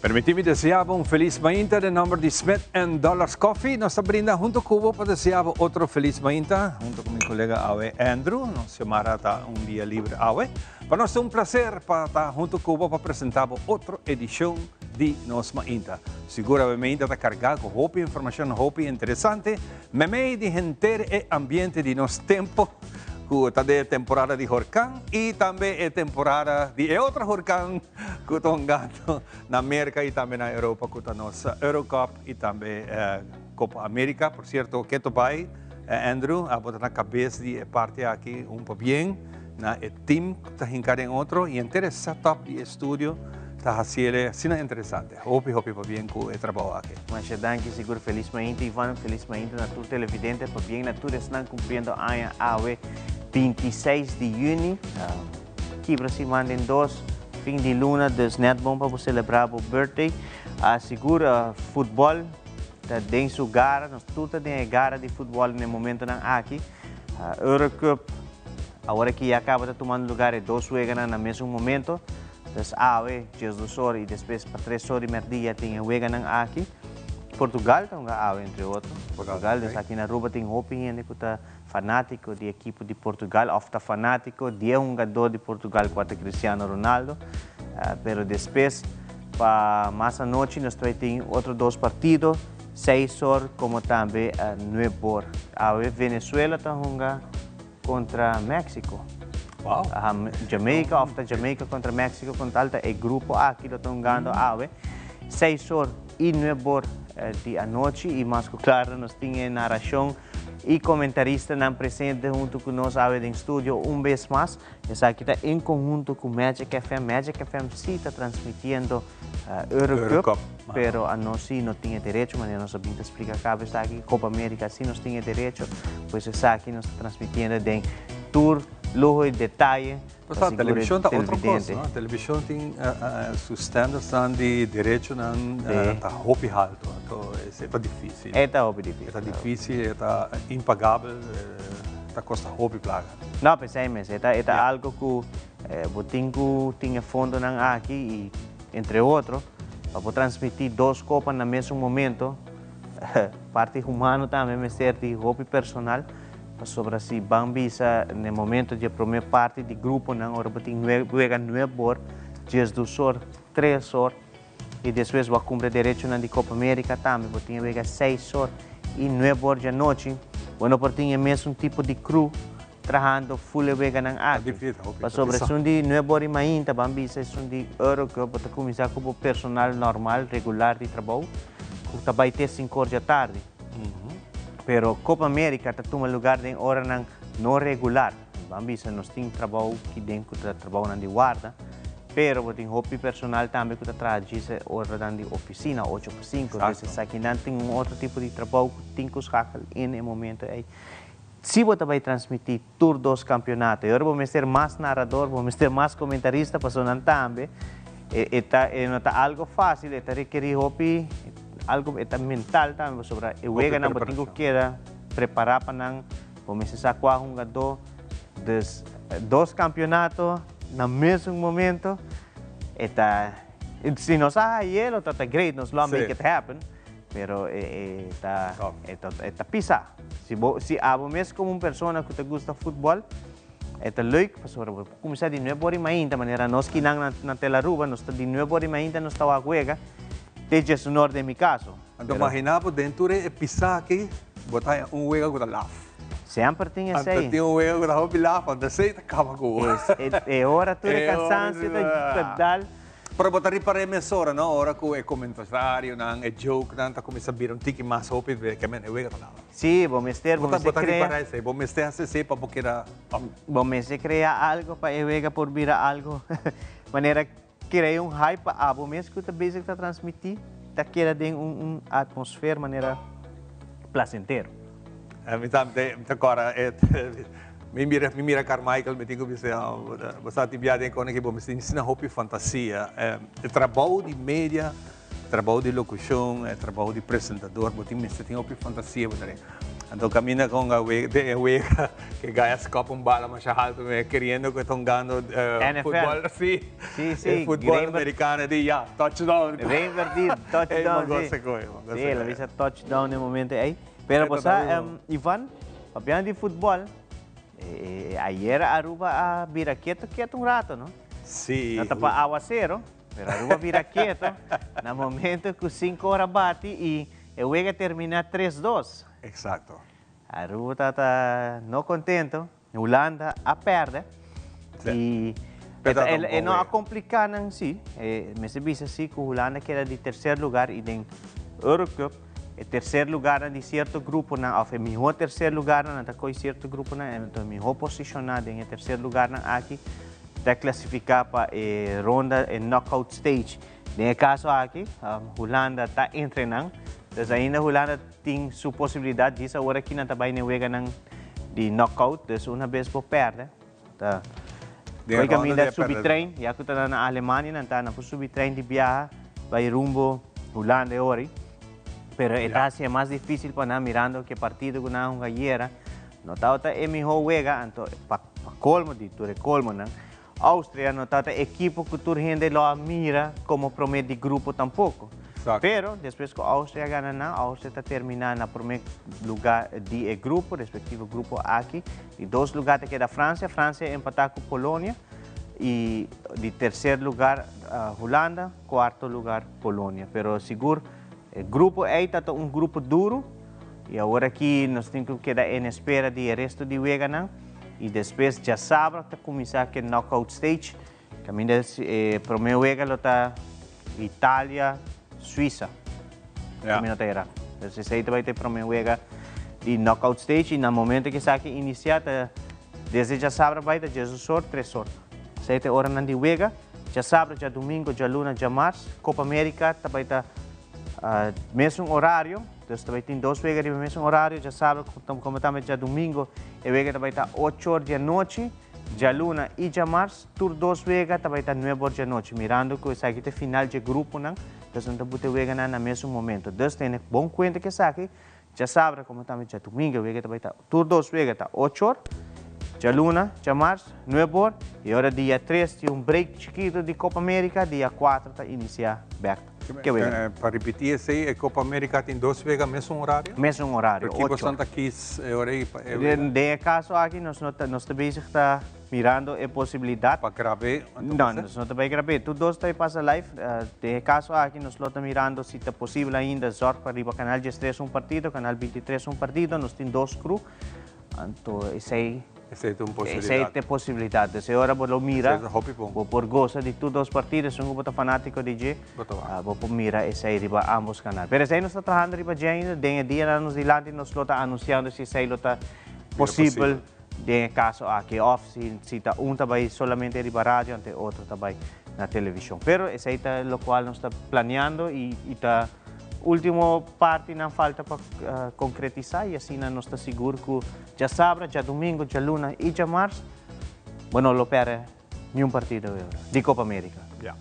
Permitime desear un feliz mañana de nombre de Smith Dollars Coffee. Nos brinda junto con Cubo para desear otro feliz mañana junto con mi colega Awe Andrew. Nos llamará un día libre Awe. Para nosotros es un placer para estar junto con Cubo para presentar otra edición de Nos Mañana. Seguramente está cargado con hopi información hopi interesante. Meme de gente y ambiente de nos tiempo. Está de temporada de huracán y también es temporada de otro huracán que están ganando en América y también en Europa, que está nuestra Eurocup y también Copa América. Por cierto, que tu pai, Andrew, a botar na cabeça de parte aqui poco bien, na team que está en otro y interesante setup de estudio. Está haciendo interessante. Hopi bien com o trabalho aqui. Mas danke seguro feliz manhã Ivan, feliz manhã na tua televidente, para bem na tua estão cumprindo a AWE 26 de junho. Aqui Brasil mandem dois fim de luna, dus net bom para celebrar o birthday. Segura futebol, tá dentro do gara, nós tudo tem gara de futebol no momento não aqui. Eurocup, agora que acaba de tomar lugar e dois juegam no mesmo momento. Dus AWE, dias do sol e depois para 3 horas e meia tem juegam aqui. Portugal tem AWE entre outros. Portugal, dus aqui na Aruba tem hoping que está fanático de equipe de Portugal, ou está fanático de jogador de Portugal, que é Cristiano Ronaldo. Pero depois, para mais à noite, nós temos outros dois partidos, 6 horas, como também 9 horas. AWE Venezuela está jogando contra México. Wow. Jamaica contra México, com tal é grupo aqui do Tongando AWE, 6 horas e 9 horas de noite e mais claro nós temos narração e comentarista não presente junto com nós AWE em estúdio vez mais. Essa aqui está em conjunto com Magic FM. Magic FM sim está transmitindo Eurocup, pero a nós sim não tinha direito, mas nós sabemos explicar cabe está aqui Copa América sim nós tinha direito, pois essa aqui nós está transmitindo em tour lujo e detalhe. Mas a televisão está outra coisa, não? A televisão tem seus standards de direito, está hopi alto, então é difícil. É difícil, é impagável, está custa hopi plaga. Não, pensei mesmo, é algo que Botingo tinha fundo aqui e entre outros, para transmitir duas copas no mesmo momento, parte humana também, mas de hopi personal. Sobre si Bambisa no momento de primeira parte do grupo não ora botin 9 horas, dias do sol 3 horas e depois vai cumprir direito na de Copa América também botin 6 horas e 9 horas da noite. Bueno, botin mesmo tipo de crew trabalhando full vega nang aqui. Sobre são de 9 horas e meia Bambisa são de Eurocup para começar com o personal normal regular de trabalho, que vai ter 5 horas da tarde. Pero Copa América está tomando lugar em hora não regular. Vamos nós temos trabalho que dentro do trabalho de guarda, pero tem hobby personal também que está trabalhando hora de oficina 8 por 5. Então aqui não tem outro tipo de trabalho que tem que usar em momento aí. Se você vai transmitir todos os campeonatos, eu vou ser mais narrador, vou ser mais comentarista para sonar também. Não está algo fácil, está requerir hobby. Algo mental também sobre o juego não tenho que preparar para não começar com um jogador dos campeonatos no mesmo momento. Se nós ele está great, nós vamos make it happen, pero está pisa. Se abo mesmo como pessoa que te gusta futebol, é leuk, para começar de 9 horas e meia, de maneira nós que não na tela ruba, nós de 9 horas e meia nós estamos a juega. Desde o norte de meu caso. Então, imaginava dentro de pisar aqui, botar juego com a laugh. Sempre tinha isso aí. Tem juego com a hobby laugh, antes de acaba com o. É hora de cansancio, de pedal. Para botar para a emissora, não? Hora que é comentário, não é joke, não está começando a vir tiki mais hobby, que é o juego com a laugh. Sim, vamos ter, vamos criar. Vamos ter essa para porque era. Vamos criar algo para o juego por vir algo, maneira criar hype para o mesmo que você está transmitir, está criando uma atmosfera de maneira placenteira. Agora, me mira Carmichael, me digo que você tem viagem com ele, você ensina hobby fantasia, trabalho de mídia, trabalho de locução, trabalho de apresentador, você tem hobby fantasia, Entonces camina con de Huega, que gaya escapa un bala más alto, queriendo que están ganando fútbol, sí, Sí, fútbol americano, de ya, touchdown. Reinvertir, touchdown, sí, la visa touchdown en el momento ahí. Pero pues, Ivan, hablando de fútbol, ayer Aruba vira quieto un rato, ¿no? Sí. No tapa aguacero, pero Aruba vira quieto, en el momento que 5 horas bate y el juego termina 3-2. Exacto. Aruba está no contento, Holanda a perder. Sí. Y no a complicar en sí. Me se dice así que Holanda queda de tercer lugar y en Eurocup, el tercer lugar en cierto grupo, o el mejor tercer lugar en cierto grupo, el mejor posicionado en el tercer lugar aquí, está clasificado para ronda en knockout stage. En el caso aquí, Holanda está entrenando. Entonces ainda Holanda tiene su posibilidad de ahora que no está bien de knockout, entonces una vez por perder. Hoy camina subitrein, ya que está en Alemania, está en subitrein de viaje, va rumbo Holanda ahora. Pero está así más difícil para nada mirando que partido con una gallera. No está el mejor juega, entonces para colmo de tu colmo, ¿no? Austria no está equipo que tu gente lo mira como promete grupo tampoco. Exacto. Pero después que Austria gana, Austria está terminando en el primer lugar del grupo, respectivo grupo aquí. Y 2 lugares queda Francia, Francia empatada con Polonia. Y de tercer lugar Holanda, cuarto lugar Polonia. Pero seguro, el grupo A está un grupo duro. Y ahora aquí nos tenemos que quedar en espera del resto de juegos. Y después ya sabrá que comienza el knockout stage. Camina el primer juego está Italia, Suiza. Entonces ahí va a ter primeiro juego de knockout stage e no momento que saque iniciar, desde já sabe vai ter Jesus sort, 3 sort. 7 horas na de juego, já sabe já domingo, já luna, já março, Copa América vai ter mesmo horário, então vai ter 2 jogos de mesmo horário, já sabe como também já domingo, e o jogo vai ter 8 horas da noite. Já luna e já março, tur 2 jogos vai ter 9 horas da noite, mirando que essa aqui é final de grupo, não? Então não pode jogar no mesmo momento. Então tem bom conta que essa aqui, já sabe como também já domingo, o jogo vai ter tur 2 jogos, 8 horas, já luna, já março, 9 horas, e agora dia 3 tem break chiquito de Copa América, dia 4 está iniciar back. Para repetir, a Copa América tem 2 jogos mesmo horário? Mesmo horário, 8 horas. Porque aqui, de caso aqui, nós também está mirando a possibilidade. Para gravar? Não, nós não estamos gravando. Tudo está passa live. De caso aqui, nós estamos mirando se é possível ainda, zorg para o canal 13 partido, canal 23 partido, nós temos 2 crew. Então, essa é a possibilidade. Se agora você mira, por gosta de todos os partidos, se você é fanático de G, você mira essa aí riba ambos canais. Mas aí nós estamos trabalhando riba G ainda, de dia nos dilante nós estamos anunciando se isso é possível. De caso aqui, off, se está também somente riba rádio, ante outro também na televisão. Pero esse aí é o qual nós estamos planeando e está última parte não falta para concretizar e assim nós estamos seguros que já sábado, já domingo, já luna e já março, bueno, lo perde nenhum partido de Copa América. Yeah.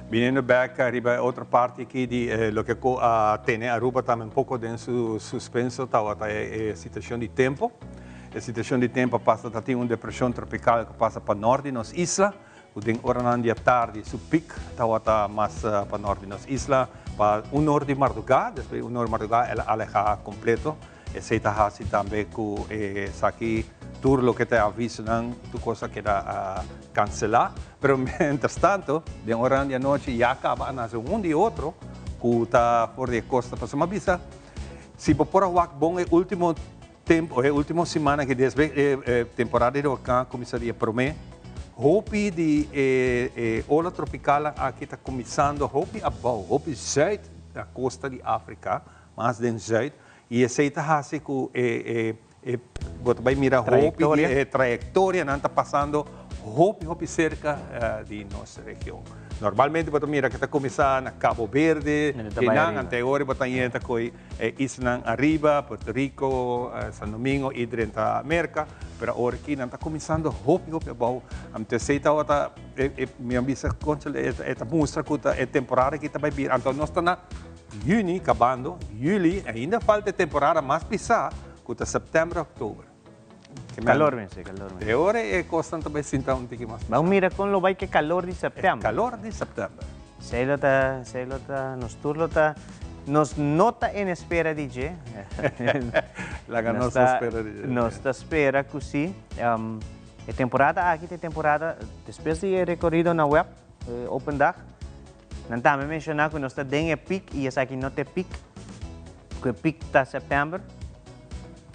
Viniendo back arriba outra parte aqui de lo que tem Aruba também pouco de suspenso, tá a situação de tempo. A situação de tempo passa a ter uma depressão tropical que passa para norte nas islas. O tem hora de tarde, su pico está mais para norte nas islas. Para o norte de madrugada, depois o norte de madrugada ela aleja completo. E se está assim também que aqui tudo o que te avisa não, tu coisa que era cancelar. Mas, mientras tanto, de hora de noite já acaba nascer e outro que está fora de costa. Para uma visa, se por agora bom é último tempo, é última semana que desde temporada de huracão começaria a prometer. Hopi de ola tropical aqui está começando, hopi abaixo, hopi zuid da costa de África, mais de zuid, e esse está assim que você vai mirar hopi trajetória, não está passando hopi cerca de nossa região. Normalmente você mira que está começando a Cabo Verde, anterior você entra com Isla Arriba, Puerto Rico, São Domingo e dentro da América. Pero agora aqui não está começando hopi abaixo. Então, se está minha vista esta mostra que é temporada que está vai vir. Então, nós estamos na junho acabando, julho, ainda falta temporada mais pisar, kuta September, Oktober. Calor, mense, calor. De ora é constante também sinta um tique mais. Vamos mira com lo vai que calor de setembro. Calor de September. Nos turlo ta, nos nota en espera de je. La nossa espera de. Nos espera così. A temporada aqui tem temporada depois de recorrido na web open dag. Nanta me mencionar que nós está dentro pic e essa aqui não tem pic. Que pic tá setembro.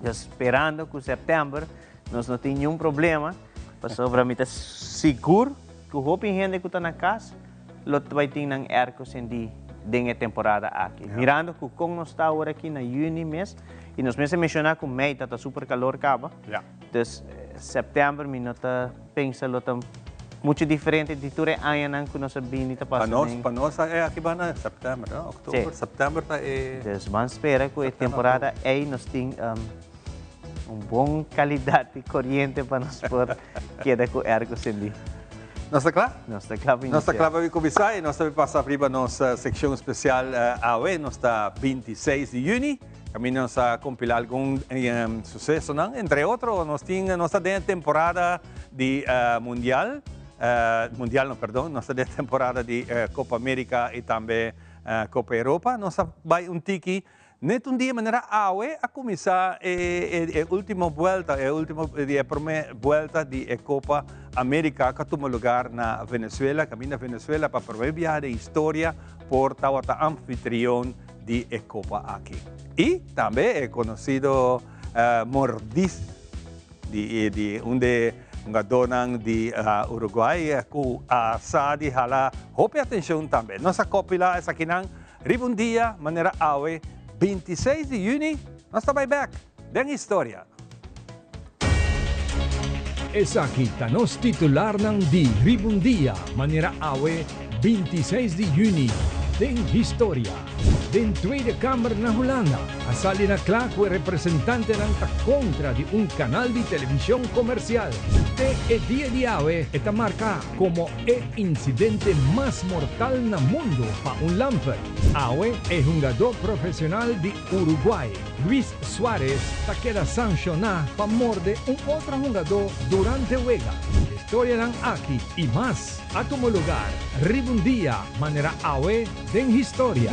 Esperando que setembro nós não tem nenhum problema. Para sobre mim tá seguro que o hope gente que está na casa lot vai ter ng air conditioning dentro temporada aqui. Yeah. Mirando que como nós está agora aqui na junho mês e nós mesmo mencionar que o mês está super calor acaba. Yeah. Então setembro me nota pensa lota muito diferente de tudo ano que nós bem está passando. Para nós é aqui vai na setembro, não? Outubro, setembro tá é. Então vamos esperar que a temporada aí nós tem bom qualidade de corrente para nós por queda com air conditioning. Nós está claro? Nós está claro. Nós está claro para começar e nós também passar para a nossa secção especial AOE, nós está 26 de junho. Caminhamos a compilar algum sucesso, não? Entre outros, nós está dentro da temporada de Mundial, nós está dentro da temporada de Copa América e também Copa Europa. Nós vai tiki. Neto dia maneira AOE a começar a última volta, a primeira volta de Copa América que toma lugar na Venezuela, caminho na Venezuela para primeira viagem de história por tawata anfitrião de Copa aqui. E também é conhecido Mordis de uma dona de Uruguai com a Sadi hala hope atenção também. Nossa copila essa aqui não Ribundia maneira AOE 26 de junho, nós estamos back. Den história. Essa aqui está nos titular ng di Ribundia, manera AOE 26 de junho. Den história. Den Tweede Kamer na Holanda, asali na Claco representante ng kontra de un canal de televisión comercial. El día de AOE esta marca como el incidente más mortal na mundo para un lamper. AOE es jugador profesional de Uruguay, Luis Suárez, ta queda sancionado para morder un otro jugador durante juega. Historia ng aquí y más. A tu lugar, Ribundia, manera AOE den historia.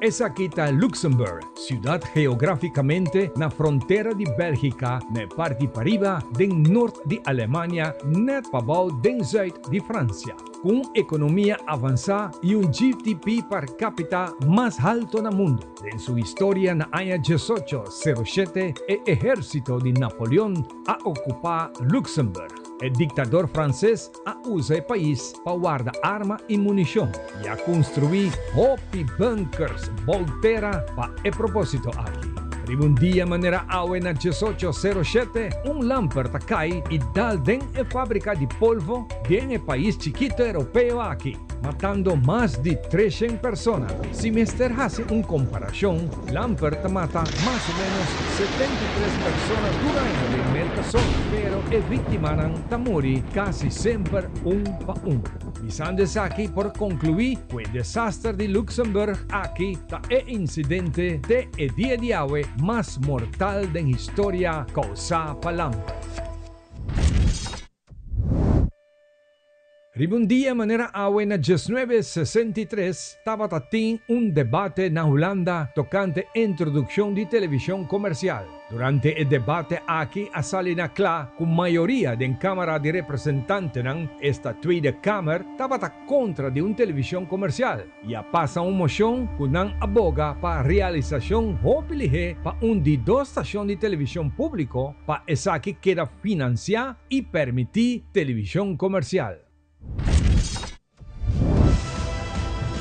Es aquí está Luxemburgo, ciudad geográficamente na frontera de Bélgica, na parte pariba del norte de Alemania, net pabau den zuid de Francia. Con economía avanzada y un GDP per cápita más alto na mundo. En su historia na año 1807, el ejército de Napoleón a ocupar Luxemburgo. El dictador francés a usa el país para guardar armas y munición y a construir hopi bunkers voltera para el propósito aquí. Un día manera AOE na 1807, un lamper cae y dal den e fábrica de polvo en el país chiquito europeo aquí, matando más de 300 personas. Si me hace una comparación, lamper mata más o menos 73 personas durante el mercado, pero el víctima tamuri casi siempre un pa un. Visandes aquí por concluir, fue el desastre de Luxemburgo aquí está el incidente de el día de AOE más mortal de la historia causada por lamper. Un día manera AOE na 1963 estaba tatín un debate na Holanda tocante introducción de televisión comercial. Durante el debate aquí a Salina Cla, con mayoría de Cámara de Representantes ng esta Tweede Kamer, estaba contra de una televisión comercial. Y a pasa una moción con aboga para realización hopilige para un de dos estaciones de televisión público para esa que queda financiar y permitir televisión comercial.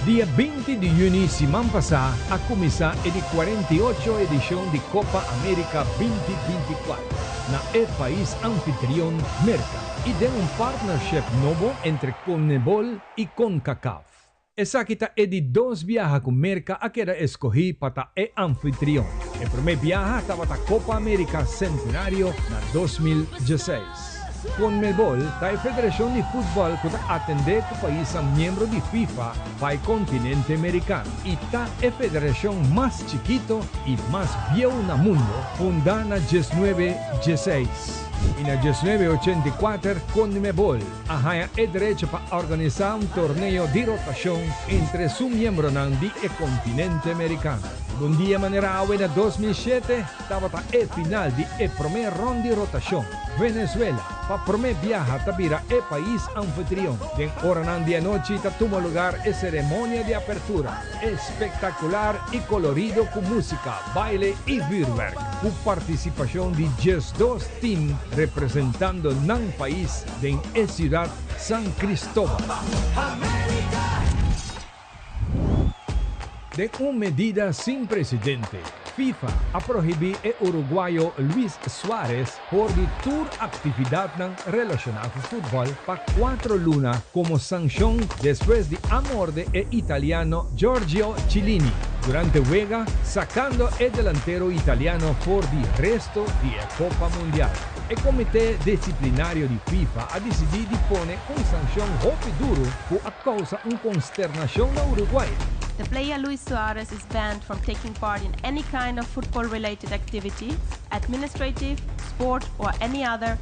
Dia 20 de junho, semana passada, a começar a 48ª edição de Copa América 2024 na país anfitrião Merca e tem partnership novo entre CONMEBOL e CONCACAF. Essa kita é de 2 viajes com Merca a que escolhi para anfitrião. O primeiro viaje estava a Copa América Centenário na 2016. CONMEBOL é a federação de futebol que atende o país membro de FIFA para o continente americano e está a federação mais chiquita e mais vieja no mundo, fundada na 1916. E na 1984, CONMEBOL arranha o direito para organizar torneio de rotação entre seus membros do continente americano. Um dia maneira na 2007, estava a final de primeira ronda de rotação. Venezuela, para o primeiro viaje, vira o país anfitrião. De hora de noite, toma lugar a cerimônia de apertura. Espectacular e colorido com música, baile e firework. Com participação de 12 times representando o país de a cidade San Cristóbal. De uma medida sem precedente, FIFA ha prohibido o uruguaio Luis Suárez por de toda atividade relacionada com futebol para 4 lunas como sanção depois de a morte do italiano Giorgio Chiellini durante o juego, sacando o delantero italiano por de resto da Copa Mundial. O Comitê Disciplinário de FIFA ha decidido de poner uma sanção muito dura por causa consternação no Uruguai. The player Luis Suarez is banned from taking part in any kind of football-related activity, administrative, sport or any other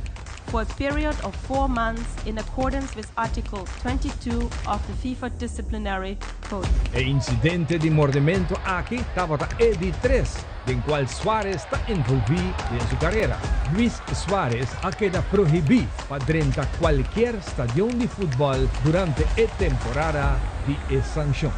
for a period of 4 months in accordance with Article 22 of the FIFA Disciplinary Code. El incidente de mordimento aquí estaba de 3, en cual Suárez está envolvido en su carrera. Luis Suárez ha quedado prohibido para entrar a cualquier estadio de fútbol durante la temporada de sanción.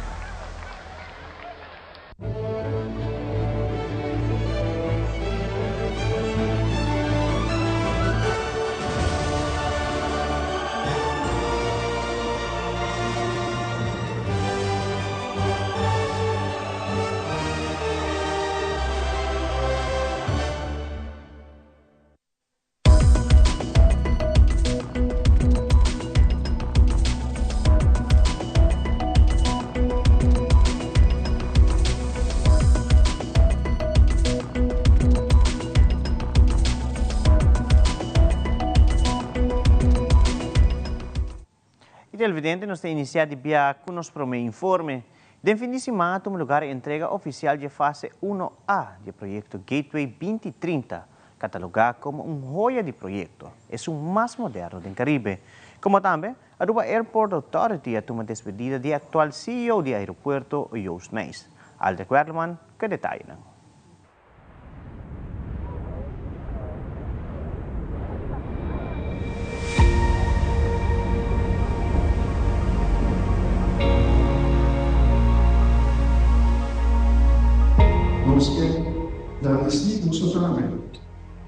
Televidente nos tem iniciado de viajar com nosso primeiro informe. De fim de semana, toma lugar a entrega oficial de fase 1A do projeto Gateway 2030, catalogado como joia de projeto. É o mais moderno do Caribe. Como também, a Aruba Airport Authority toma despedida de atual CEO do aeroporto, Joost Meijs. Alder Querleman, que detalha.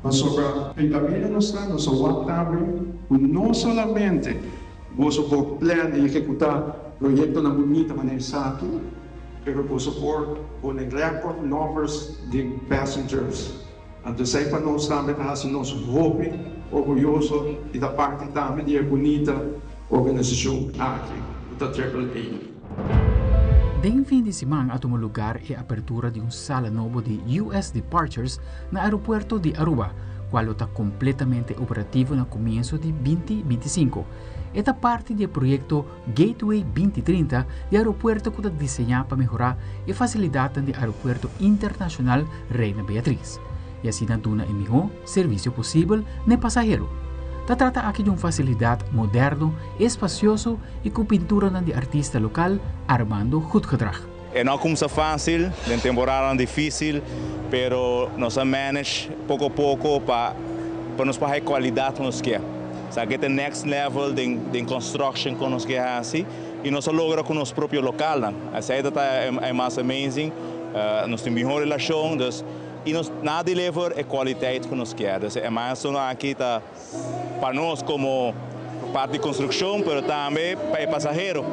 Sobre el camino nuestro WhatsApp, no solamente vos por plan de ejecutar proyectos de bonita manera aquí, pero vos por un airport numbers de passengers. Entonces, para nós também nos muito orgulhoso e da parte também de bonita organização aqui, da AAA. Deng fim de semana a tomar lugar a apertura de sala novo de US Departures no aeropuerto de Aruba, qual está completamente operativo no começo de 2025. Esta parte do projeto Gateway 2030 do aeroporto que está desenhado para melhorar a facilidade do aeroporto internacional Reina Beatriz. E assim dá um melhor serviço possível no passageiro. Trata aqui de uma facilidade moderno, espacioso e com pintura de artista local Armando Goedgedrag. Não começa fácil, é uma temporada difícil, mas nós manejamos pouco a pouco para nos pagar a qualidade que nós queremos. Sabe que é o next level de construção que nós queremos e nós logramos com o nosso próprio local. Essa é mais amazing, nós temos melhor relação. E nós nada leva a qualidade que nós queremos. É mais aqui para nós como parte de construção, mas também para o passageiro.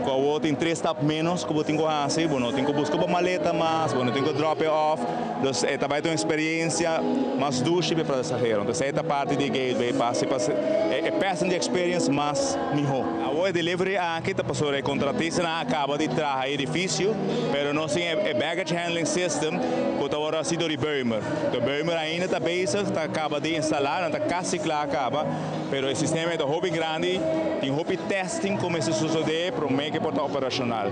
Como tem 3 etapas menos que eu tenho que fazer, eu tenho que buscar uma maleta mais, eu tenho que drop off. Então, também tem uma experiência mais dura para o passageiro. Então, essa parte de gateway é passenger experience mais melhor. A delivery aqui está passando a contratista acaba de trazer edifício, mas não tem a baggage handling system que está agora sido de Burmer. O Burmer ainda está bezig, acaba de instalar, está quase lá acaba, mas o sistema é bem grande, tem hobby testing como se sucede para o meio que pode estar operacional.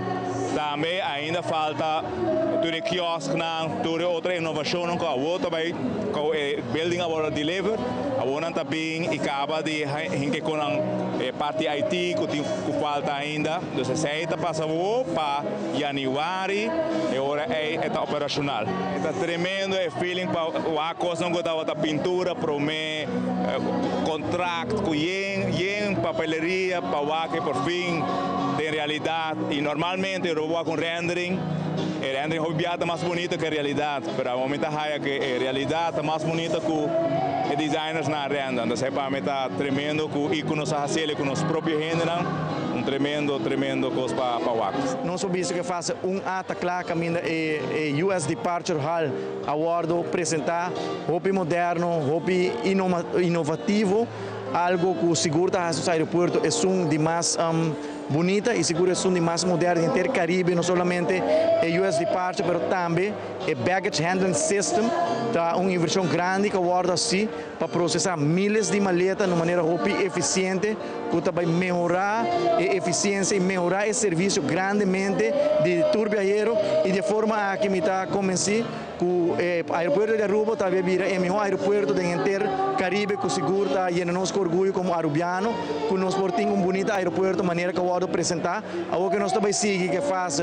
Também ainda falta tudo quiosque, tudo outra inovação que a outra vai building agora deliver, a outra também acaba de hinke com a parte IT que falta ainda, então essa passa para janeiro e agora está operacional. Está tremendo o feeling para a coisa não gosta da pintura, para o meu contrato com papeleria, para que por fim tem realidade. E normalmente eu vou com rendering. O rendering é mais bonito que a realidade, mas ao momento é que a realidade é mais bonita que os designers na renda. Então, para mim está tremendo que íconos a fazer com os próprios rendering, tremendo coisa para o Wacos. Nós vimos que faz ato claro caminho e US Departure Hall Award apresentar hobby moderno, hobby inovativo, algo que seguro o aeroporto é de mais bonita e seguro é de mais moderno em ter Caribe, não somente o US Departure, mas também o baggage handling system, tá uma inversão grande que aborda assim para processar milhares de maletas de maneira eficiente, que vai melhorar a eficiência e melhorar o serviço grandemente de turbiaeiro e de forma que me está convencido que o aeroporto de Aruba talvez vira o melhor aeroporto do inteiro Caribe, que seguro está llenando orgulho como arubiano, que nós temos bonito aeroporto de maneira que eu vou apresentar, algo que nós também seguimos que faz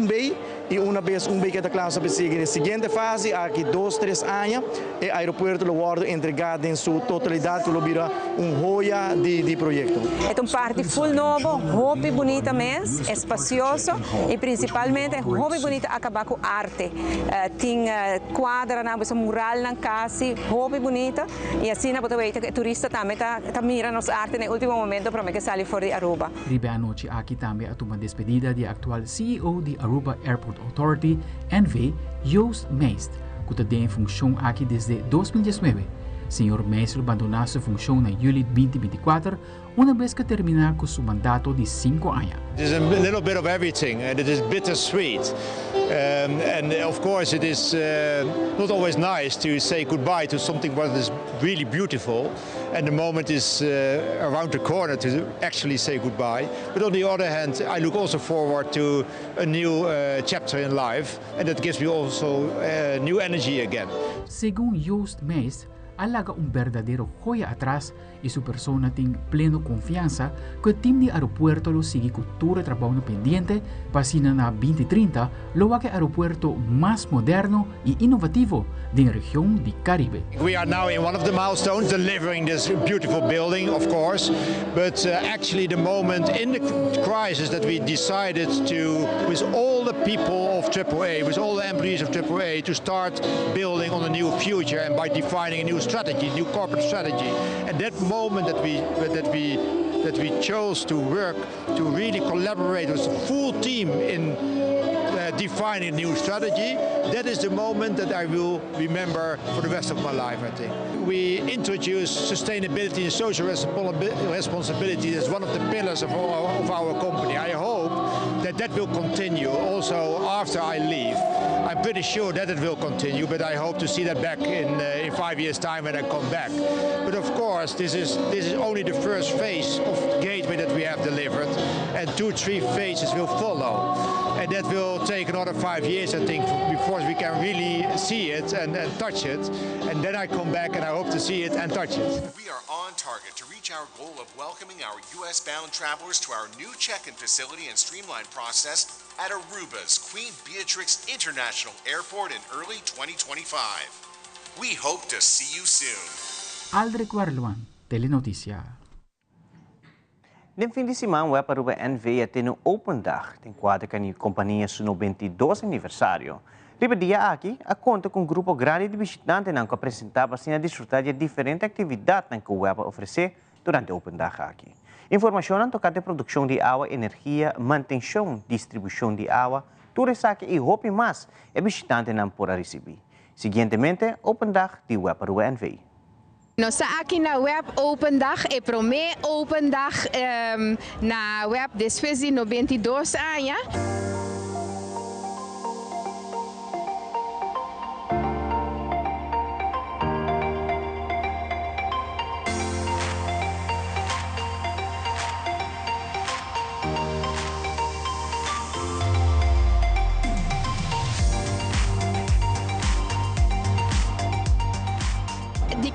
bem e uma vez bem que está claro para seguir. A seguinte fase, aqui 2, 3 anos, o aeroporto do World entregado em sua totalidade, que vira joia de projeto. É uma parte full novo, hobby bonita mesmo, espacioso e principalmente hobby bonita acabar com arte. Tem quadra, um mural na casa, hobby bonita e assim na botaveita que turista também está mirando nossa arte no último momento para que sair fora de Aruba. Ribe anoche aqui também a uma despedida de atual CEO de Aruba Airport Authority, NV, Joost Meest, que está em função aqui desde 2019. Senhor Meest abandonou sua função em julho de 2024, uma vez que terminar com seu mandato de 5 anos. It is a little bit of everything, and it is bittersweet. And of course, it is not always nice to say goodbye to something that is really beautiful, and the moment is around the corner to actually say goodbye. But on the other hand, I look also forward to a new chapter in life, and that gives me also new energy again. Según Joost Meest, alaga verdadeiro joia atrás e sua persona tem plena confiança que o time de aeropuerto lo sigue cultura de trabalho pendiente para na 2030 lo haga aeropuerto mais moderno e inovativo da região de Caribe. We are now in one of the milestones, delivering this beautiful building, of course, but actually the moment in the crisis that we decided to, with all the people of AAA, with all the employees of AAA, to start building on a new future and by defining a new strategy, new corporate strategy. And that moment that we chose to work to really collaborate with the full team in defining a new strategy, that is the moment that I will remember for the rest of my life, I think. We introduced sustainability and social responsibility as one of the pillars of our company. I hope that will continue also after I leave. I'm pretty sure that it will continue, but I hope to see that back in 5 years' time when I come back. But of course, this is only the first phase of Gateway that we have delivered, and 2-3 phases will follow. And that will take another 5 years, I think, before we can really see it and touch it. And then I come back and I hope to see it and touch it. We are on target to reach our goal of welcoming our U.S.-bound travelers to our new check-in facility and streamlined process at Aruba's Queen Beatrix International Airport in early 2025. We hope to see you soon. Aldrich Warloan, Telenoticia. No fim de semana, para o NV tem open dag, tem quadro que a companhia seu 92 aniversário. Ribe dia aqui, a conta com um grupo grande de visitantes que apresentava assim a desfrutar de diferentes atividades que o web oferecer durante o open dag aqui. Informação tocante à produção de água, energia, manutenção, distribuição de água, tudo isso aqui e hope mais é visitante não pode receber. Seguintemente, Open Dag de Web Aruba NV. Nós aqui na Web Open Dag e promê Open Dag na Web después de 92 anos.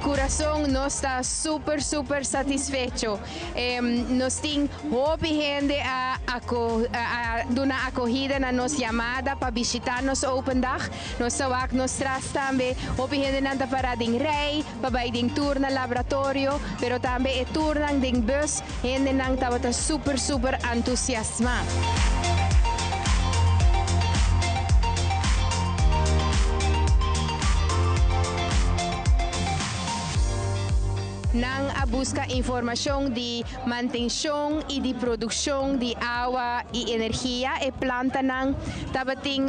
Coração nós está super satisfeito. Nós temos hobby gente a dar acolhida na nossa chamada para visitar nosso Open Dag. Nós traz também hobby gente na parada em rei, para ir tour na laboratório, pero também é tour na bus, gente não estava super entusiasmada. Nang a busca informação de manutenção e de produção de água e energia e planta nang tabating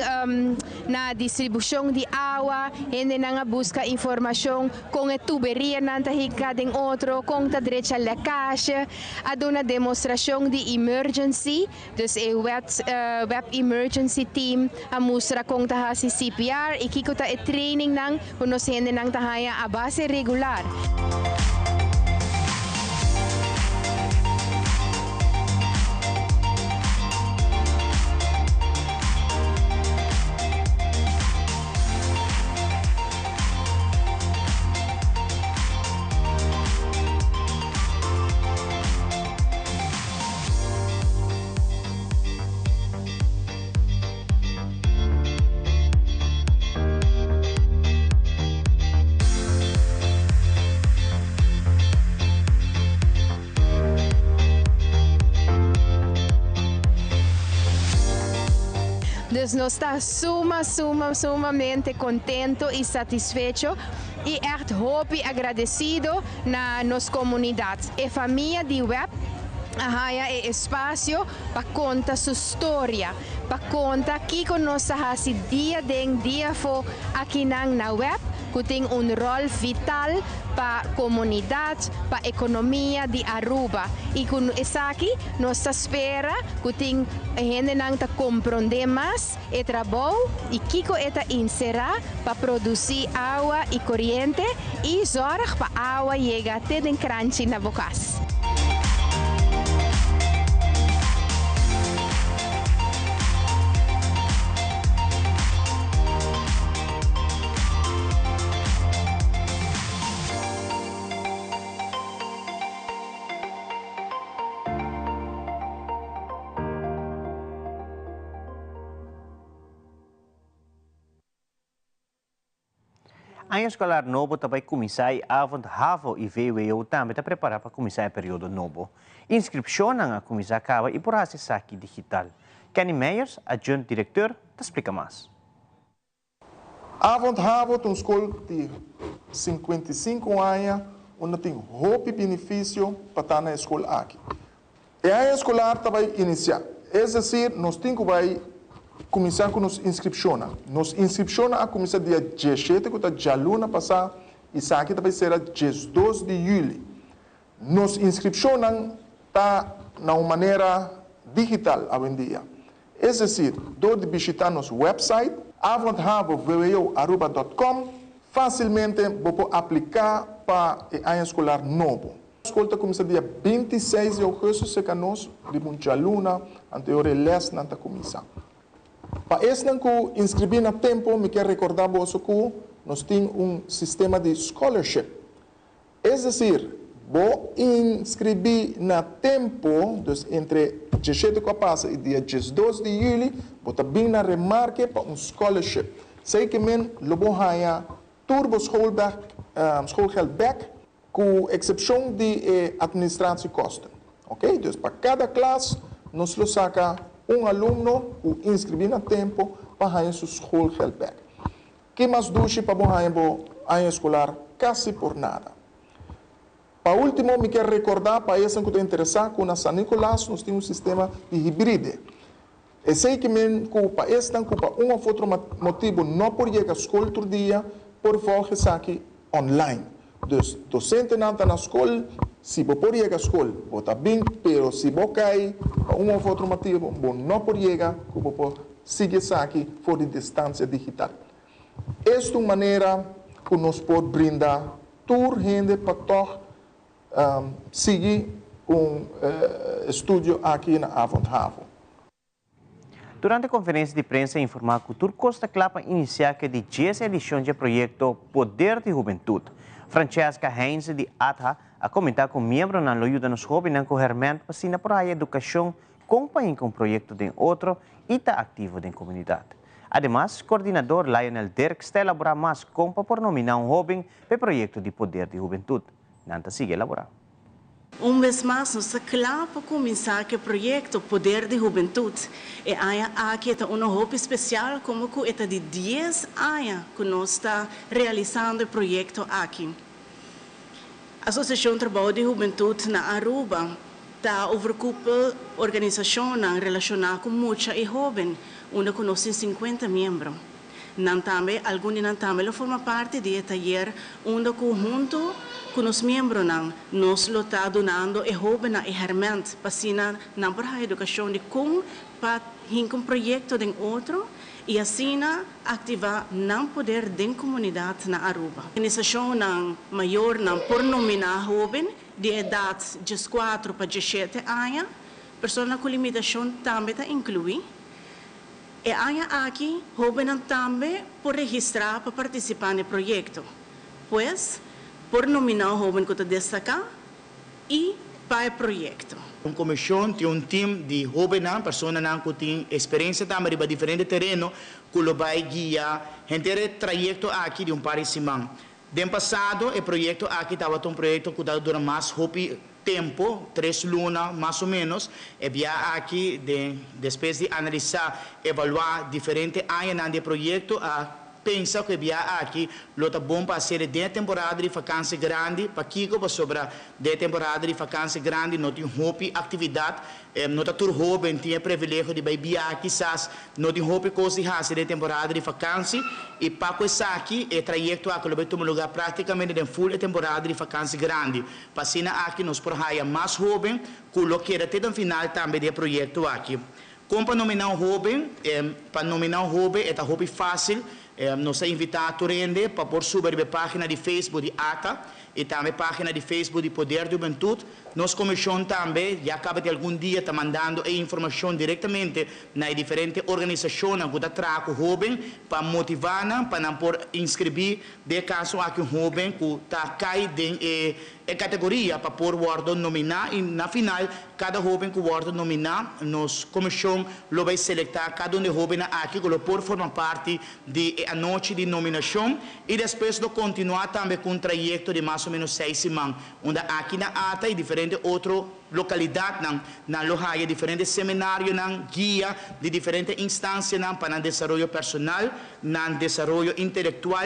na distribuição de água e nang a busca informação com a tuberia nanta hika ding outro com ta direita lecagem a dona demonstração de emergency dus e web emergency team a mostra com ta hasi CPR e kiko ta e training nang kuno sende nang tahaya a base regular. Nós estamos sumamente contento e satisfeito e echt hope agradecido na nossa comunidade. E família de Web haya e espaço para contar sua história, para contar que nós hasi dia den dia fo aqui na Web, que tem rol vital para a comunidade, para a economia de Aruba. E com isso aqui, nós espera que tem gente que compreende mais o trabalho e que está inserir para produzir água e corrente e zorg para a água chegar até o cranche na bocas. Ano escolar novo também começar avond havo e VWO também está preparado para começar o período novo. Inscrição na começar acaba e por esse saque digital. Kenny Meyers, adjunto diretor, te explica mais. Avond havo uma escola de 55 anos, onde tem muito benefício para estar na escola aqui. E a escolar também iniciar. É decir, nós temos que começar com nos inscrições. Nos inscrições a começar dia 17, que está já luna passada, e isso aqui também será dia 2 de julho. Nos inscrições está na maneira digital hoje em dia. É decir, de visitar nosso website, avondhavo.aruba.com, facilmente vou aplicar para o ano escolar novo. A escola começa dia 26 de agosto, se nós de muita luna, anterior les não está começando. Para esse que inscrever na tempo, me quero recordar que nós temos sistema de scholarship. É decir, vou inscrever na tempo, entre 17 que passa e dia 12 de julho, vou também na remarque para scholarship. Sei que eu vou ganhar turbo schoolgeld back, com exceção de administração e custo. Ok? Então, para cada classe, nós lo saca aluno que inscrever na tempo para ganhar seu schoolgeld back. Que mais duche para ganhar ano escolar quase por nada. Para último, me quero recordar para esse que está interessado com a São Nicolás, nós temos um sistema de híbrido. Eu sei que para esse por um ou outro motivo não pode ir à escola outro dia, por favor, aqui online. Então, docente não está na escola, se você pode ir à escola, você está bem, mas se você cai, para um ou outro motivo, você não pode ir, você pode seguir aqui por distância digital. Esta é uma maneira que nós podemos brindar toda a gente para seguir estudo aqui na Avondhaven. Durante a conferência de prensa informal, Cultura Costa Clapa iniciar que de 10 edição do projeto Poder de Juventude. Francesca Heinz de ATHA a comentar com membros na ajuda nos jovens na corrermente para por a educação companhia com o projeto de outro e está ativo na comunidade. Ademais, o coordenador Lionel Dirk está elaborando mais compa por nominar um jovem para o projeto de Poder de Juventude. Nanta sigue elaborar. Vez mais, nós claro para começar o projeto Poder de Juventude. E aqui é um hobby especial, como que é de 10 anos que nós estamos realizando o projeto aqui. A Associação Trabalho de Juventude na Aruba está overcoepel organização relacionada com muitos jovens, onde conhecem 50 membros. Alguns também formam parte de taller, onde junto com os membros nós estamos donando a jovens ferramentas para a educação de como para um projeto de outro e assim ativar o poder da comunidade na Aruba. A organização maior por nominar jovens de idade de 4 para 17 anos, pessoas com limitação também está incluída. E aqui, jovens também por registrar para participar no projeto. Pois, por nominar o jovem que está destacado e para o projeto. Uma comissão tem um time de jovens, pessoas que têm experiência também em diferentes terrenos, que vai guiar o trajeto aqui de um par de semanas. No passado, o projeto aqui estava um projeto que dura mais tempo, 3 lunas mais ou menos, e via aqui, depois de analisar, evaluar diferentes áreas do projeto, pensa que via aqui, lota bom para ser de temporada de vacância grande, para Kiko, para sobre de temporada de vacância grande, não tem hobby, atividade, não está tudo jovem, tinha privilégio de ir aqui, não tem hobby, coisa de temporada de vacância, e para isso aqui, o trajeto aqui, vai tomar lugar praticamente de full temporada de vacância grande. Para assim aqui, nós podemos mais jovem, que lo que até no final também do projeto aqui. Como para nominar um jovem, é um hobby fácil, nós invitamos a rende para pôr subir a página de Facebook de ATA e também a página de Facebook de Poder de Juventude. Nós começamos também, já acaba de algum dia, está mandando a informação diretamente nas diferentes organizações que trabalham com jovens para motivar, para não por inscrever, de caso aqui um jovem que está caindo em categoria para pôr o nominar e na final, cada jovem que o nominar, nós começamos, vai selecionar cada jovem aqui que pode formar parte da noite de nominação e depois de continuar também com um trajeto de mais ou menos 6 semanas, onde aqui na ATA e diferentes outras localidades na loja, diferentes seminários, guia de diferentes instâncias para o desenvolvimento personal, no desenvolvimento intelectual,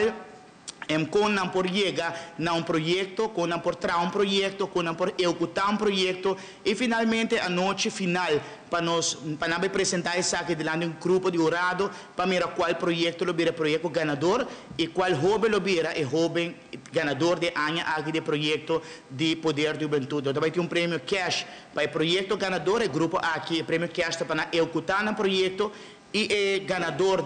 com por chegar a um projeto, com por trazer um projeto, com por executar um projeto e finalmente a noite final para nós apresentar isso aqui delante de um grupo de jurado para ver qual projeto é o projeto ganador e qual jovem é o jovem ganador de ano aqui do projeto de Poder de Juventude. Então vai ter um prêmio cash para o projeto ganador, o grupo aqui, o prêmio cash para executar o projeto. E ganadora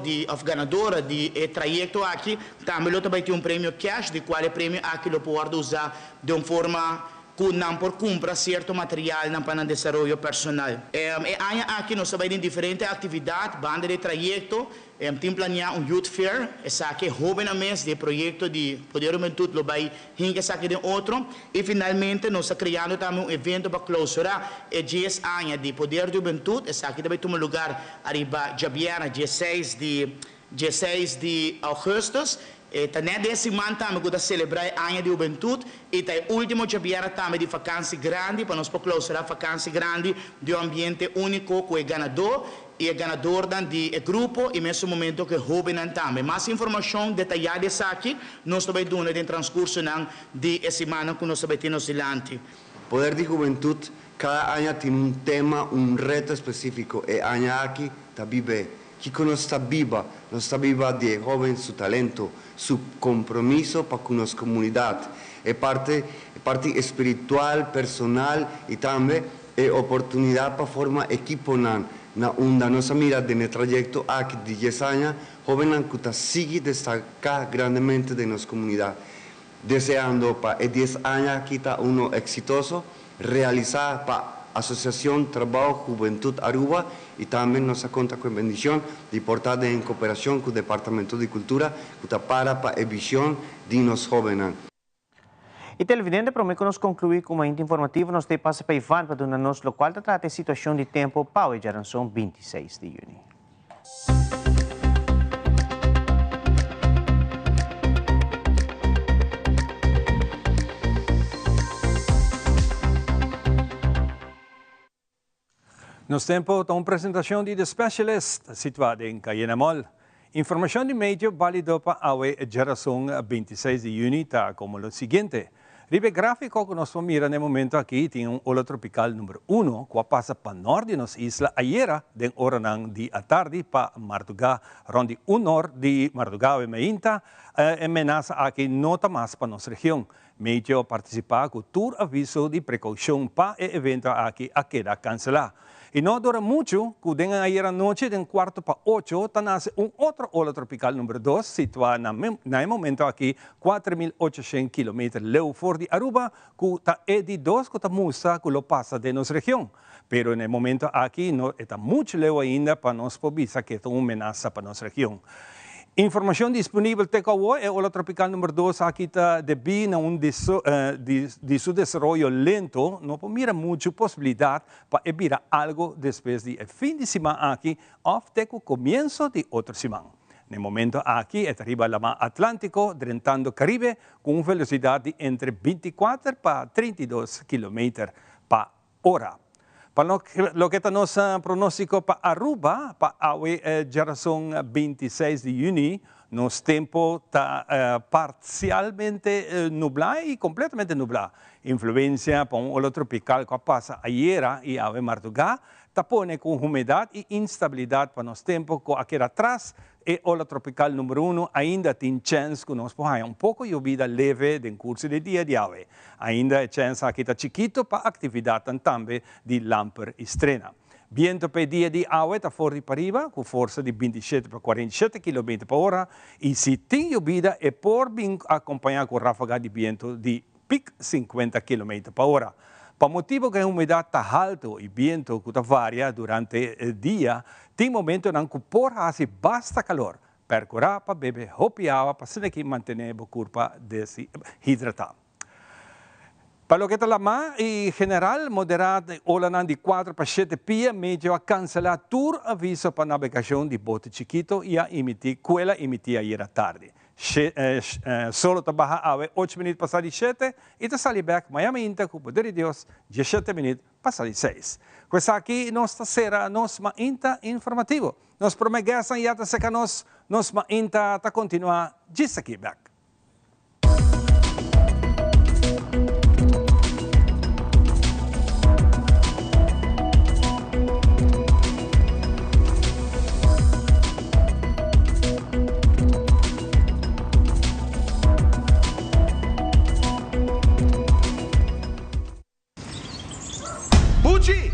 de trajeto aqui, também vai ter um prêmio cash, de qual é prêmio aqui ele pode usar de uma forma que não por comprar certo material para o desenvolvimento personal. Aqui nós vamos em diferentes atividades, banda de trajeto, tem planeado um youth fair, essa aqui é jovem a mês de projeto de Poder de Juventude, vai ringar essa aqui de outro, e finalmente nós estamos criando também um evento para clausurar 10 anos de Poder de Juventude, essa aqui vai tomar lugar arriba Jabiana, 16 de agosto, Né desse ano também que celebrar o ano de juventude e o último dia também de vacância grande para nós closar a vacância grande de um ambiente único com o ganador e o ganador do grupo e nesse momento que jovem também. Mais informação detalhada aqui nós também damos no transcurso de semana que nós também temos adiante. Poder de Juventude cada año tiene un tema, un reto específico. El año aquí está vive. Kiko no está viva de joven, su talento, su compromiso para con nuestra comunidad. Es parte espiritual, personal y también es oportunidad para formar equipo na nossa mira de trayecto aquí de 10 años, joven que sigue destacar grandemente de nuestra comunidad. Deseando para 10 años aquí está uno exitoso, realizar para Asociación Trabajo Juventud Aruba y también nos cuenta con bendición de portada en cooperación con el Departamento de Cultura que está para la visión de los jóvenes. E televidente, prometo que nós concluir com uma informativa, nós te passa para Ivan para donar nos local que trata a situação de tempo para a geração 26 de junho. Nos tempo, uma apresentação de The Specialist, situada em Cayena Mall. Informação de médio válido para a geração 26 de junho está como o seguinte. Ribe gráfico que nós vamos mirar no momento aqui tem ola tropical número 1 que passa para norte de nossa isla ayer de hora de a tarde para Martugá, onde o norte de Martugá e Mainta ameaça aqui nota mais para nossa região. Meio participar com tour aviso de precaução para o evento aqui a queda cancelar. E não dura muito, que den ayer noite, de 7:45, está nasce outro ola tropical número 2, situado no momento aqui 4.800 km leu fora de Aruba, que está de 2 que está musa que lo passa de nossa região. Pero no momento aqui não está muito leu ainda para nós pobisa que é uma ameaça para nossa região. Informação disponível até agora é o ola tropical número 2 aqui está devido a de seu desenvolvimento lento, não mira muito possibilidade para evitar algo depois de fim de semana aqui, até o começo de outra semana. No momento aqui, é arriba o mar Atlântico, drentando o Caribe, com velocidade de entre 24 para 32 km por hora. Para lo que está nosso pronóstico para Aruba, para a geração 26 de junho, nosso tempo está parcialmente nublado e completamente nublado. Influência para ola tropical que passa ayer e a Martugá, tapone com umidade e instabilidade para nosso tempo, que aqui atrás, e ola tropical número 1 ainda tem chance que nós podemos pouco llovida leve no curso do dia de hoje. Ainda a chance aqui está chiquito para atividade também de lamper estrena. Viento para dia de hoje está forte para arriba, com força de 27 para 47 km por hora, e se tem llovida é por vir acompanhar com ráfaga de viento de pico 50 km por hora. Por motivo que a umidade está alta e viento que varia durante o dia, tem momento em que por hace basta calor, percorrer para beber roupa água para se manter a curva desidratada. Para o que está lá mais, em geral, moderado, ola de 4 para 7 pia, meio a cancelar todo aviso para navegação de bote chiquito e a emitir ayer à tarde. Solo trabaja a 8 minutos pasar de 7 e te sale back Miami Inter com o poder de Deus 17 minutos pasar de 6. Pues aqui nós será nos Inter informativo. Nós prometemos e até seca nos Inter tá continuar disso aqui back.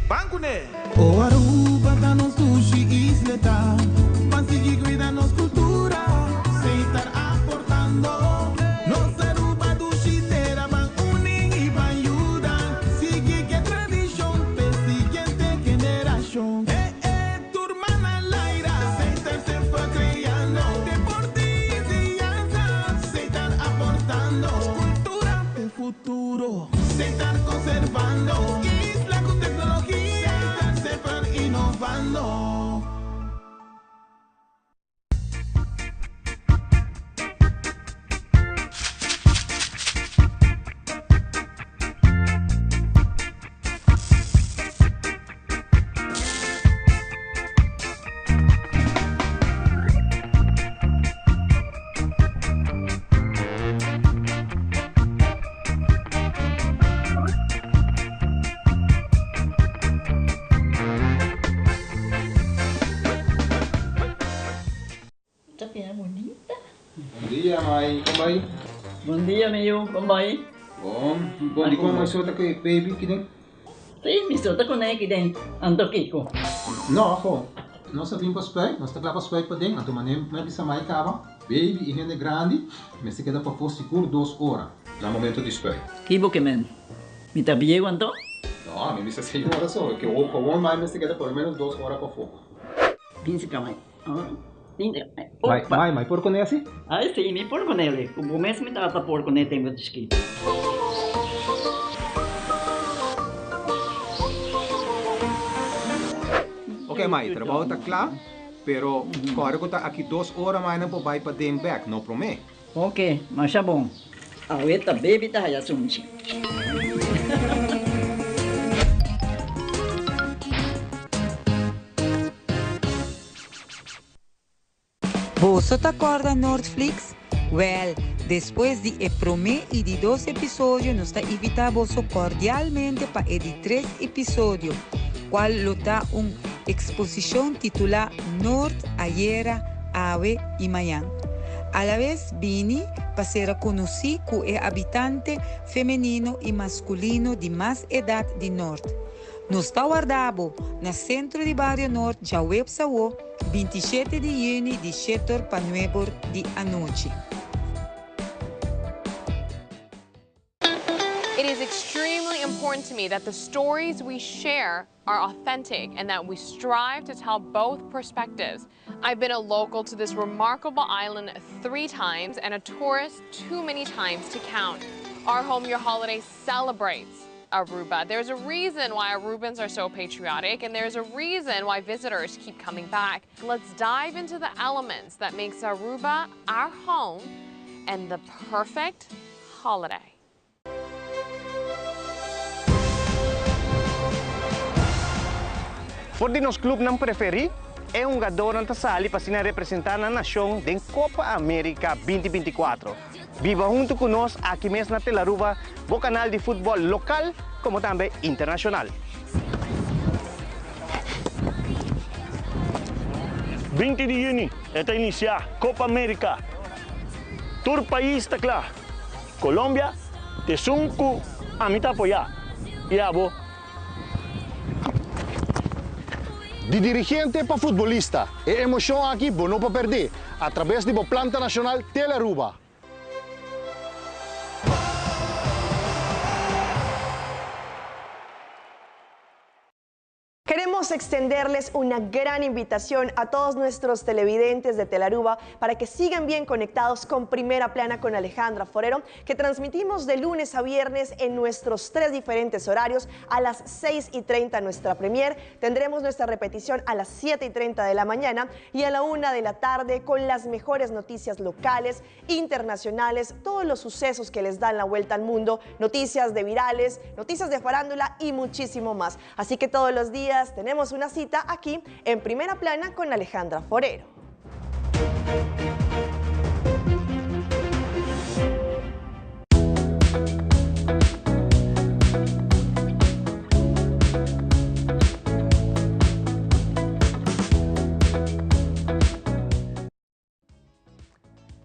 Bancune! O Aruba tá nos sushi isleta, mas seguir cuida nos cultura, sem estar aportando. Nos Aruba do Chitera van unem e van ajudar, seguir que tradição para seguinte geração. Turma na laira, sem estar se foi criando, deporte e ensinança, sem estar aportando, cultura e futuro, sem estar conservando. dia, Mai. Como vai? Bom dia, meu. Como vai? Bom, di ko may suota kay baby kideng? Sim, me solta com ele, den. Ando Kiko. No, ako. Nós vimos para nós está para spek para dentro, então manem, mas bisa mai cava. Baby e rende grande, mas se queda para for seguro 2 horas. No momento de spek. Kibo que men. Me tá bien quanto? No, mi bisa 6 horas só, que o com mais mas se queda por menos 2 horas para for. Pince camay. Mai, por con esse? Ah, sim, me por com ele. O começo me tava por com ele tem muito esquito. Ok, Mai, trabalho está claro, pero agora que está aqui 2 horas mais não pode vai para dentro back, não promete. Ok, mas tá bom. A ueta baby tá já sunchi. ¿Vos te acuerdas Netflix? Well, después de el primer y de 2 episodios, nos está invitamos cordialmente para el 3 episodio, cual lo da una exposición titulada Norte, Ayera, Ave y Mayan. A la vez vine para ser conocido como el habitante femenino y masculino de más edad de Norte. Nos está guardado en el centro de Barrio Norte, Jaweb Sawo, 27 de junio de 7 para 9 de anoche. It is extremely important to me that the stories we share are authentic and that we strive to tell both perspectives. I've been a local to this remarkable island 3 times and a tourist too many times to count. Our Home Your Holiday celebrates Aruba. There's a reason why Arubans are so patriotic, and there's a reason why visitors keep coming back. Let's dive into the elements that makes Aruba our home and the perfect holiday. For di nos club ng preferi, é um jogador na sali para se representar na nação da Copa América 2024. Viva junto conosco aqui mesmo na Telaruba, o canal de futebol local como também internacional. 20 de junho, está iniciar Copa América. Todo país está claro. Colômbia, te sunco a mim tá apoiar. E a bo. De dirigente para futbolista, é emoção aqui, não para perder, através do Planta Nacional Telaruba. Queremos extenderles una gran invitación a todos nuestros televidentes de Telaruba para que sigan bien conectados con Primera Plana con Alejandra Forero, que transmitimos de lunes a viernes en nuestros 3 diferentes horarios. A las 6:30 nuestra premier, tendremos nuestra repetición a las 7:30 de la mañana y a la 1 de la tarde con las mejores noticias locales, internacionales, todos los sucesos que les dan la vuelta al mundo, noticias de virales, noticias de farándula y muchísimo más. Así que todos los días tenemos una cita aquí en Primera Plana con Alejandra Forero.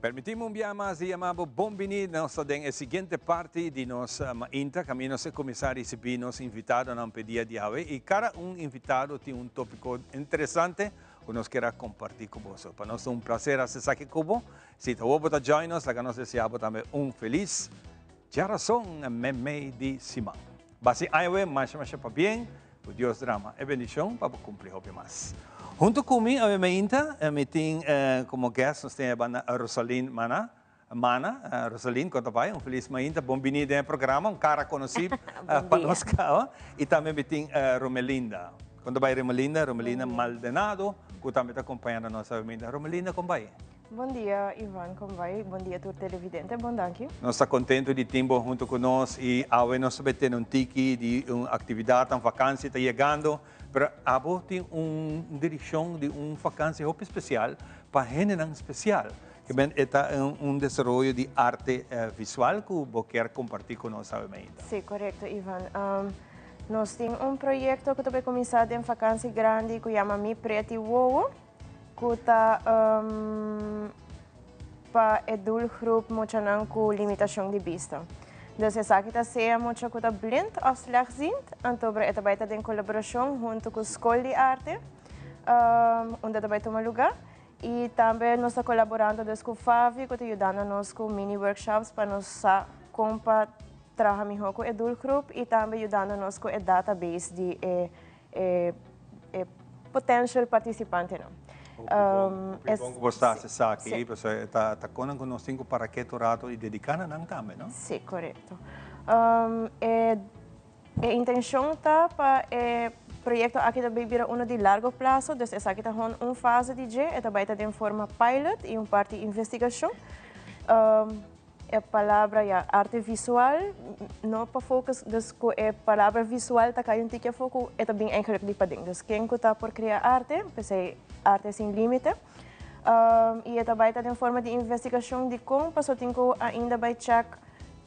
Permitimos enviar mais e amado bom-vindo nós a seguinte parte de nossa mainta, que nós começar a receber nos invitados na pedia de hoje e cada invitado tem tópico interessante que nós queremos compartilhar com vocês. Para nós é prazer acessar aqui com se você está join nós, nós desejamos também feliz geração meme de Simão. Basi aí mais para bem, o Deus drama e bendição para cumprir o mais. Junto comigo, a mainta, me tem como guest, nós temos a Rosalyn Mana. Rosalyn, conta pai, feliz mainta, bom-vindo ao programa, cara conhecido para nós cá. E também me tem Romelinda. Conta pai, Romelinda Maldonado, que também está acompanhando a nossa mainta. Romelinda, como vai? Bom dia, Ivan, como vai? Bom dia, todo televidente, bom dia. Nós estamos contentes de ter junto conosco e hoje nós temos tiki de uma atividade, uma vacância está chegando. Pero abo tem direção de vacância especial para gente especial. Que é desenvolvimento de arte visual que você quer compartilhar com nós. Sim, correto, Ivan. Nós temos projeto que está começado em vacância grande que chama Mi Preti Wowo, que está para el grupo mucho con limitación de vista. Dus esa kita sea mucho kuta blind of slechtziend, en tobre ita baita den colaboración junto con School de Arte, onde ita baita lugar. E também nós estamos colaborando com o FAVI, que está ajudando-nos com mini workshops para nós trabalhar melhor com o Edul Group e também ajudando-nos com o database de potential participante. Como você está aqui, você está conosco para que torado e dedicado também, não? Sim, correto. A intenção está para proyecto aquí también vira uno de largo plazo, entonces aquí está una fase de G, esta va a estar en forma pilot y un parte de investigación. La palabra ya arte visual, no para focus, dus ko palabra visual ta kayo tikya foco, ito bing eigenlijk di pa ding. Dus quien ko ta por crear arte, pues arte sin límite. Y ito va a estar en forma de investigación de cómo pasó tinko ainda by check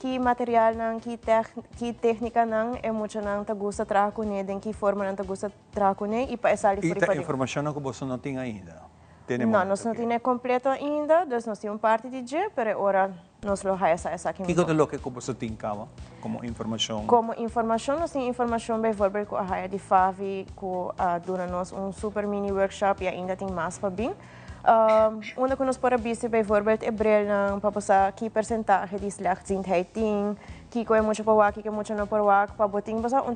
que material nang, que técnica nang, é muito nang tagusta trabalhar com ele, em que forma nang tagusta trabalhar com ele e para essa ali fora. E a informação que você não tem ainda? Não, nós não temos completo ainda, nós temos parte de G, mas agora nós lo há essa aqui. Que é o que você tem como informação? Como informação, nós temos informação, por exemplo, com a raia de FAVI, que dura-nos super mini workshop e ainda tem mais para vir. Una que nós podemos ver, bijvoorbeeld, é bril para que percentual de slechtziendheid tem, que é muito para o que é muito não para o para botar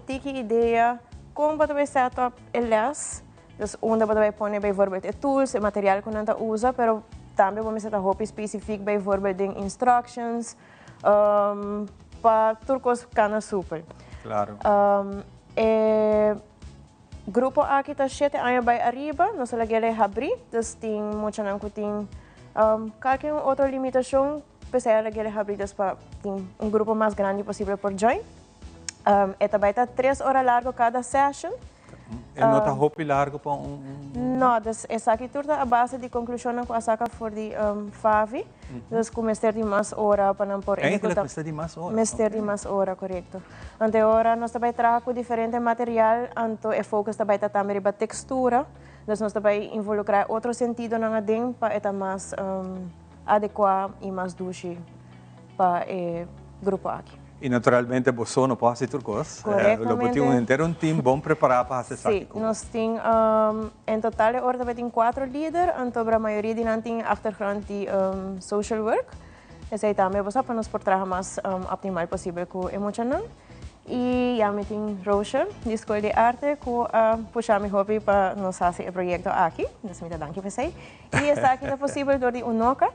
tiki ideia como para set up les, dus onde para pôr bijvoorbeeld tools, material que não usa, pero também vamos ter roupa específica, bijvoorbeeld instructions, para turcos cana super. Claro. Grupo aqui está 7 anos by arriba, nós lagele abrir, dus tem muito não tem qualquer outra limitação, precisa lagele abrir dus para tem grupo mais grande possível por join. Esta vai estar 3 horas largo cada session. Não está roupa largo para Não, dus essa aqui toda a base de conclusão com a saca for de FAVI, dus com mestre de mais hora para não por mestre de mais hora. Mestre de mais hora, correto. Ante agora nós também trabalhamos com diferente material, então o foco também está também na textura, dus nós também involucrar outro sentido na dentro para estar mais adequado e mais duche para o grupo aqui. E naturalmente você não pode fazer turcos. Corretamente. Um time bom preparado para fazer isso. Sim, nós temos, em total, agora temos 4 líderes, então a maioria de nós tem achtergrond de social work. E aí também vamos para nós por trabalhar mais optimal possível com emocional. E já me tem Rocha, de Escola de Arte, que puxa meu hobby para nós fazer o projeto aqui. Nós me dá danke para você. E essa aqui é possível door de Unoca.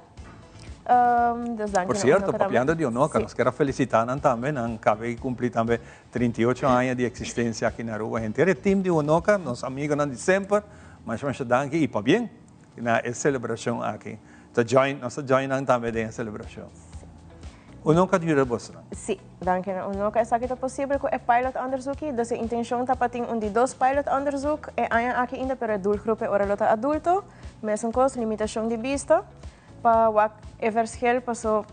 Por cierto, papiando de Unoca, nós queremos felicitar também, acabei de cumprir também 38 anos de existência aqui na Aruba. A gente é time de Unoca, nossos amigos de sempre, mas vamos dar e para bem na celebração aqui. Nós joinamos também na celebração. Unoca de você? Sim, danke. Unoca essa aqui é possível com o pilot onderzoek, dus a intenção está para ter de 2 pilot onderzoek, aqui ainda para o doelgroep é hora adulto, mesmo com limitação de vista. Para o verschil passou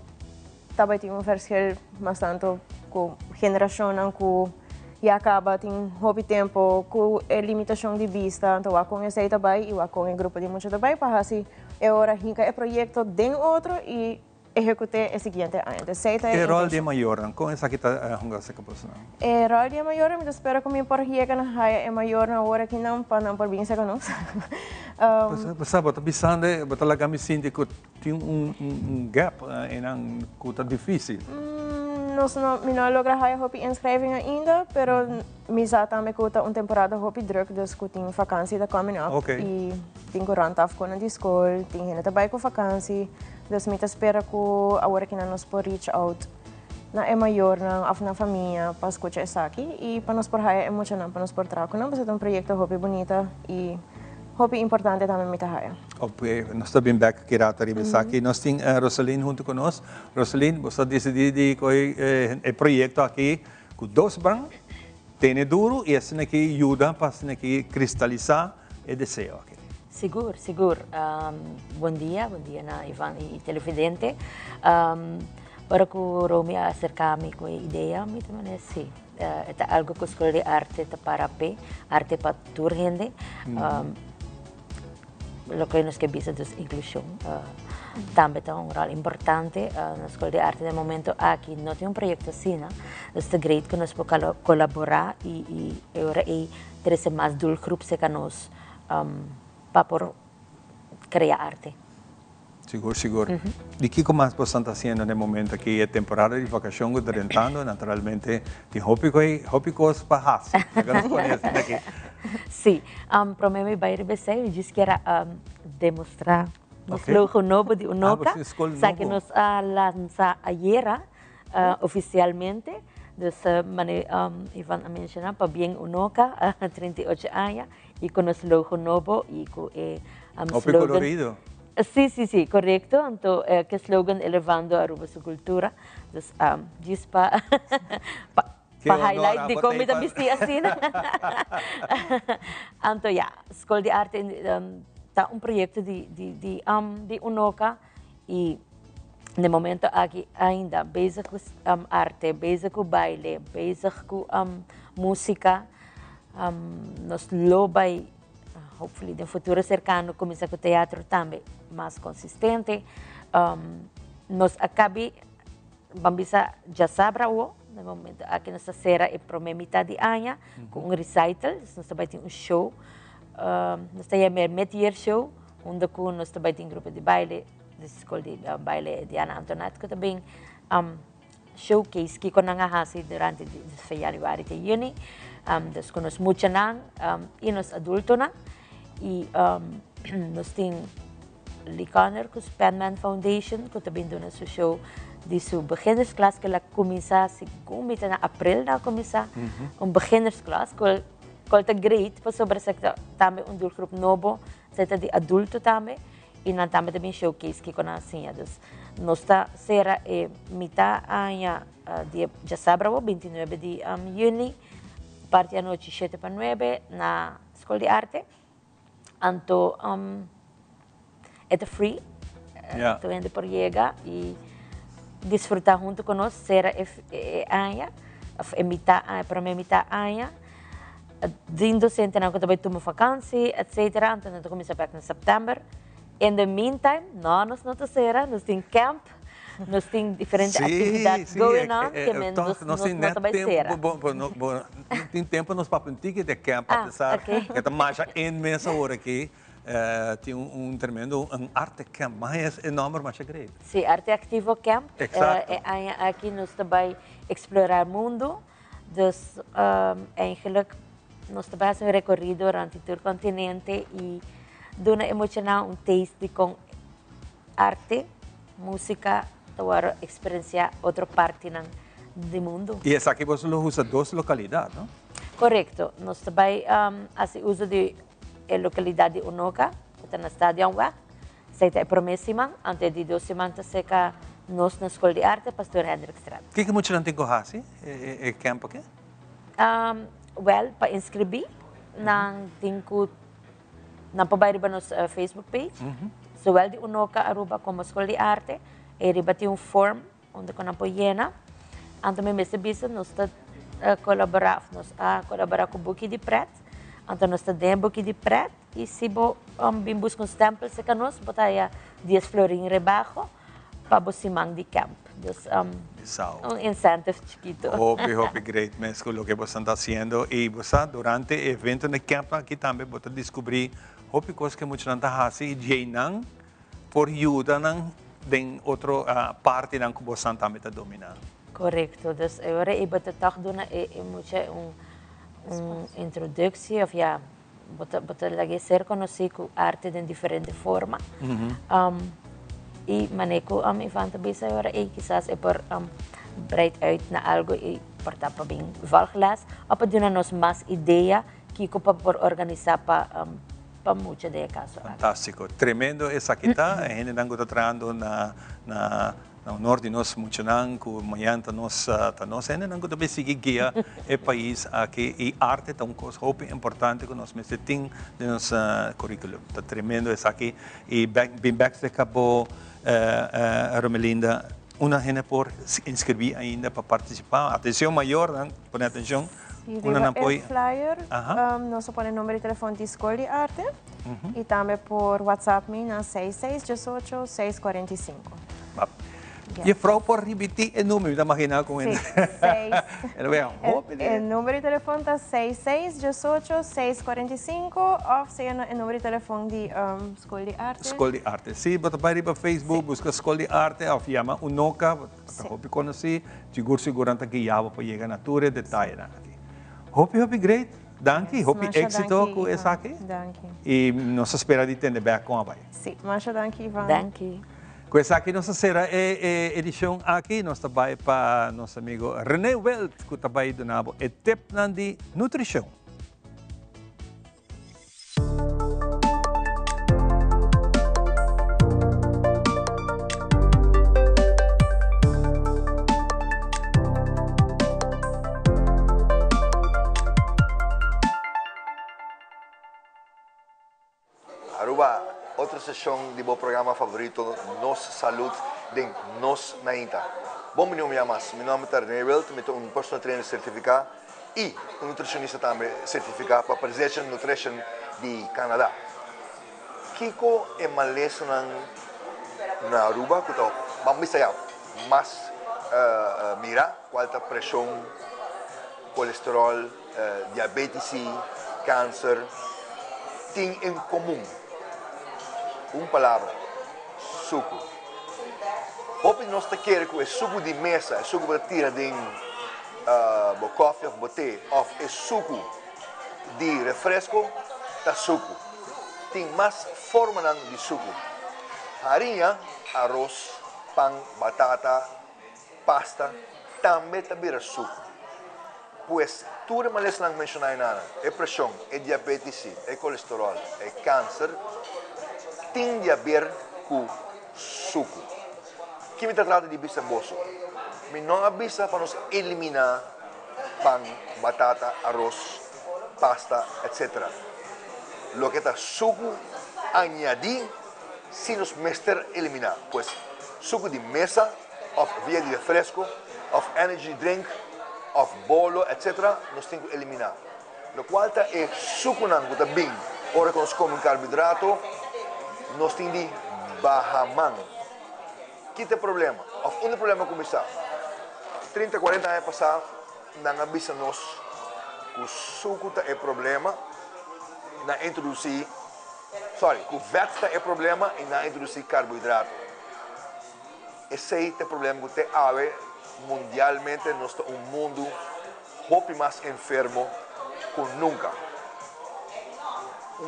também tem verschil bastante com geração que já acaba tem hobby tempo com a limitação de vista então com esse também e com o grupo de muitos também para assim é hora rica é projeto de outro e executar o seguinte ano. O rol de maior, como essa aqui está a essa capacidade? O rol de maior, eu espero que me por hier que na é maior na hora que não para não por bem se conosco. Basta bota pensando, bota lá me sinto que tem gap em que está difícil. Nós não logra hire hopi inscreving ainda, pero me já também que está temporada hopi druk, dus que tem vakantie da coming up e tem que run af com a escola, tem gente também com vakantie. Dus me espera que agora que nós por reach out na é maior na família para escutar isso aqui e para nós por hire emocional para nós por trabalhar não é um projeto hobby bonita e hobby importante também me hire. Ok, nós estamos bem back aqui aqui nós temos Rosaline junto conosco. Rosaline, você decidiu que o projeto aqui com 2 brancos tem duro e esse aqui ajuda para cristalizar o desejo aqui. Seguro, seguro. Bom dia na Ivan e televidente. Para que o Romy acercar-me com a ideia, me também sim. É algo que a Escola de Arte para arte para toda gente. lo que nos que visa dus inclusión. También tem un rol importante na Escola de Arte de momento aquí no tem un proyecto así, ¿no? Es great que nos puede colaborar y ahora hay 13 más dul grupos que nos para por crear arte. Seguro, seguro. ¿Y qué más vos están haciendo en el momento que es temporada de vacación entrando? Naturalmente, de hópicos para Sí, para mí me va a ir bem, yo quiero demostrar nos logo novo de UNOCA, que nos lanza ayer oficialmente. Dus Ivan mencionar para bien UNOCA, 38 años, y con el logo nuevo y con slogan. Colorido. Sí, sí, sí, correcto. Entonces, que slogan elevando Aruba su cultura. Dus, just para highlight de cómo me vestí así. Entonces, ya, Escola de Arte está un proyecto de UNOCA y de momento aqui ainda bezig com arte, bezig com baile, bezig com música. Nós lobai, hopefully, no futuro cercano, começar com teatro também mais consistente. Nós acabe, vamos já sabe no momento aqui nessa será é para metade de ano, com recital, nós também temos show, nós temos mid-year show, onde nós também temos grupo de baile, de Escola de Baile de Ana Antoinette, que também showcase que nós fazemos durante Januário e Junho, nós conhecemos muito e nós adultos, e nós temos Licaner, com o Penman Foundation, que também dá nosso show de sua beginnersklasse, que ela começa segundo em abril, começa beginnersklasse, que é great, para sobre também grupo novo, seja de adulto também. E nós também showcase que assim, nós será metade año de já sábado, 29 de junho, parte da noite 7 para 9 na Escola de Arte. Então, é free, então ainda por chegar e desfrutar junto conosco, será año, metade para mim metade año. De docente não também toma vacância, etc. Então, nós começamos a em setembro. In the meantime, nós temos camp, nós temos diferentes atividades going on, que nós também será. Não tem tempo nos para de camp, apesar que está mais imensa hora aqui. Tem tremendo arte camp, mas é enorme, mas é grande. Sim, arte ativo camp. Aqui nós também explorar o mundo. Dus eigenlijk, nós também fazemos recorrido durante todo o continente e dona emocional taste com arte, música, para experienciar outra parte do mundo. E essa aqui você usa duas localidades, não? Correto. Nós também fazemos uso de localidade de UNOCA, que está na Stadion Weg. Seita é promessima, antes de 2 semanas seca nós na Escola de Arte, Pastor Hendrikstraat. O que muito não tem que fazer? É campo aqui? Well, para inscrever, não tem que na pabayriba nos Facebook page. So, well, de UNOCA Aruba como Escola de Arte, tem um form onde ko na po llena. Anto may bisa nos colaborar com o Buki de Pret. Anto nos den Buki de Pret e se bo bimbus com stempel se canos, botaya 10 florin rebaixo para bosimang de camp. Dus, incentive chiquito. Hope great, mesco, lo que você está fazendo. E você, durante o evento no camp, aqui também você descobrir coisas que muitos não estão fazendo e não por ajuda de outra parte que você também está dominando. Correto. Dus agora eu vou tentar dar uma introdução, ou já, vou ser conhecido com arte de diferente forma. E maneco Ivan também agora e quizás é por breed uit na algo e portar para bem valglas, ou para dar-nos mais ideia que por organizar para muitos de casos. Fantástico, tremendo essa aqui tá, a gente não está trabalhando no norte nós muito não, com manhã nós a gente não está seguir guia o país aqui e arte é uma coisa muito importante que nós temos no nosso currículo. Está tremendo essa aqui e bem se acabou Romelinda, uma gente por inscrever ainda para participar. Atenção maior, põe atenção. Sim, o flyer, nós põe o número de telefone de Escola de Arte y también por WhatsApp mina 6618-645. E a vrouw por repetir o número, imagina com ele. El número de teléfono está 6618-645 ou seja, o número de telefone de Escola de Arte. Escola de Arte. Sim, você vai para Facebook, busca Escola de Arte, ou chama Unoca, para conhecer, segurante que já para chegar na tua detalhe. Hope great. Danke, hope éxito com essa aqui. Danke. E nós esperamos de ter back com a vai. Sim, mas danke, Ivan. Danke. Com essa aqui, nossa será edição aqui, nós trabalhamos para nosso amigo René Welt, que trabalha do Nabo, e tip de nutrição. Aruba, outra sessão de meu programa favorito, Nos Saúde, de Nos Mainta. Bom, meu nome é René Welt, eu sou personal trainer certificado e nutricionista também certificado para Precision Nutrition de Canadá. Kiko é malês na Aruba, que vamos sair mais mira qual a pressão, colesterol, diabetes, câncer, tem em comum. Uma palavra, suco. Hope nós queremos que o suco de mesa, o suco que tira de coffee ou té, ou o suco de refresco, da suco. Tem mais forma de suco. Farinha, arroz, pão, batata, pasta, também vira suco. Pois tudo mais não mencionar nada. É pressão, é diabetes, é colesterol, é câncer. Tem a ver com suco. Que me trata de bisa bolso. Me não avisa para nos eliminar pão, batata, arroz, pasta, etc. Lo que está suco, añadir, se nos mester eliminar. Pues suco de mesa, ou via de refresco, ou energy drink, ou bolo, etc. Nos temos que eliminar. Lo qual é suco não, que está bem. Ora que nós comemos carboidrato, nós temos de baixar mão. Que tem problema? O único problema começar. 30, 40 anos passados, não avisa nós que o suco é problema, não introduzir, que o veta é problema e não introduzir carboidrato. Esse é o problema que tem mundialmente, nós temos mundo muito mais enfermo que nunca.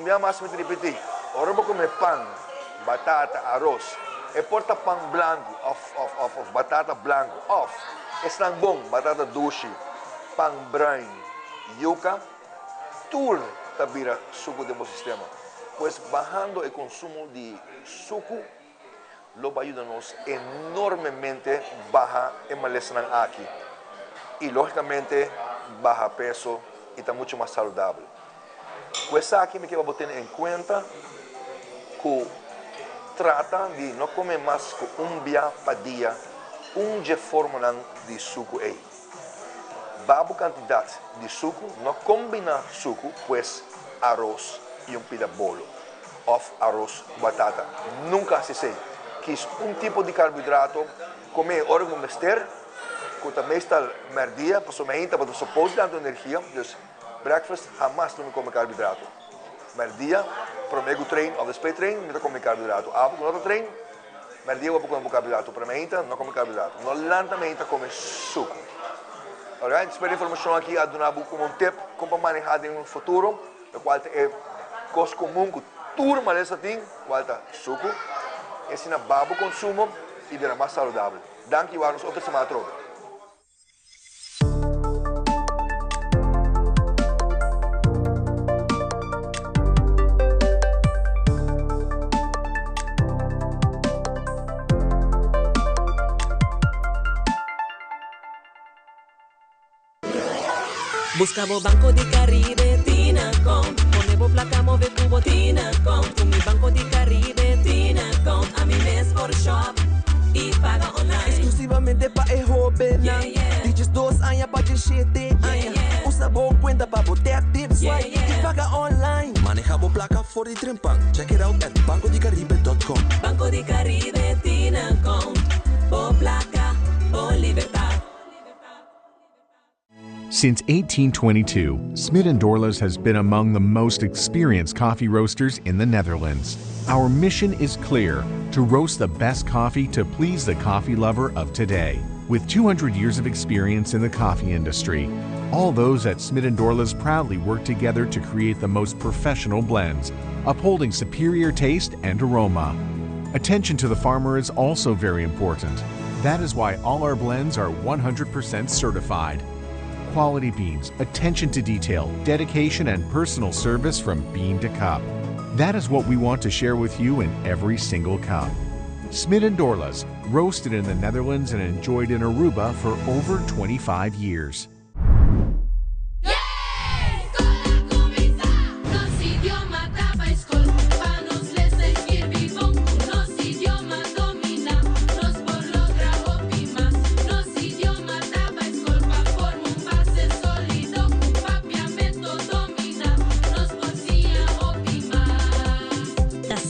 Dia mais me repetir. Ora vou comer pão, batata, arroz. E porta pão branco, of batata branco, é bom, batata doce, pão branco, yuca, tudo vira suco do meu sistema. Pois bajando o consumo de suco, lo vai ajudar-nos enormemente a bajar a maleza aqui. E, logicamente, baja peso e está muito mais saudável. Pois aqui me quero botar em conta que trata de não comer mais que dia para dia, de forma de suco aí. Babu quantidade de suco, não combina suco, pois arroz e pida bolo, ou arroz, batata. Nunca se sei. Quis tipo de carboidrato, comer hora com besteira, que também está merdia, para somente para supor dando energia, então breakfast jamais não come carboidrato. Merdia, primeiro treino, ou depois treino, não come carboidrato. Após outro treino, merdia eu vou comer carboidrato. Primeiro, não come carboidrato. Não lentamente come suco. Alright, espero a informação aqui a donar como um tip, como manejar no futuro, o qual é coisa comum que tudo maleza tem, qual é suco. Ensina babo consumo e vira mais saudável. Danke e vamos outra semana troca. Buscamos Banco de Caribe, Tinacom. Ponemos placa, move cubo, Tinacom. Con mi Banco de Caribe, Tinacom. A mi mes for shop e paga online. Exclusivamente para el joven. Dices 2 años para 7 años. Usa boa cuenta para botar tips. E paga online. Manejamos placa for the trempan. Check it out at bancodicaribe.com. Banco di Caribe Tinacom. Por placa, por libertad. Since 1822, Smit & Dorlas has been among the most experienced coffee roasters in the Netherlands. Our mission is clear: to roast the best coffee to please the coffee lover of today. With 200 years of experience in the coffee industry, all those at Smit & Dorlas proudly work together to create the most professional blends, upholding superior taste and aroma. Attention to the farmer is also very important. That is why all our blends are 100% certified. Quality beans, attention to detail, dedication, and personal service from bean to cup. That is what we want to share with you in every single cup. Smit & Dorlas, roasted in the Netherlands and enjoyed in Aruba for over 25 years.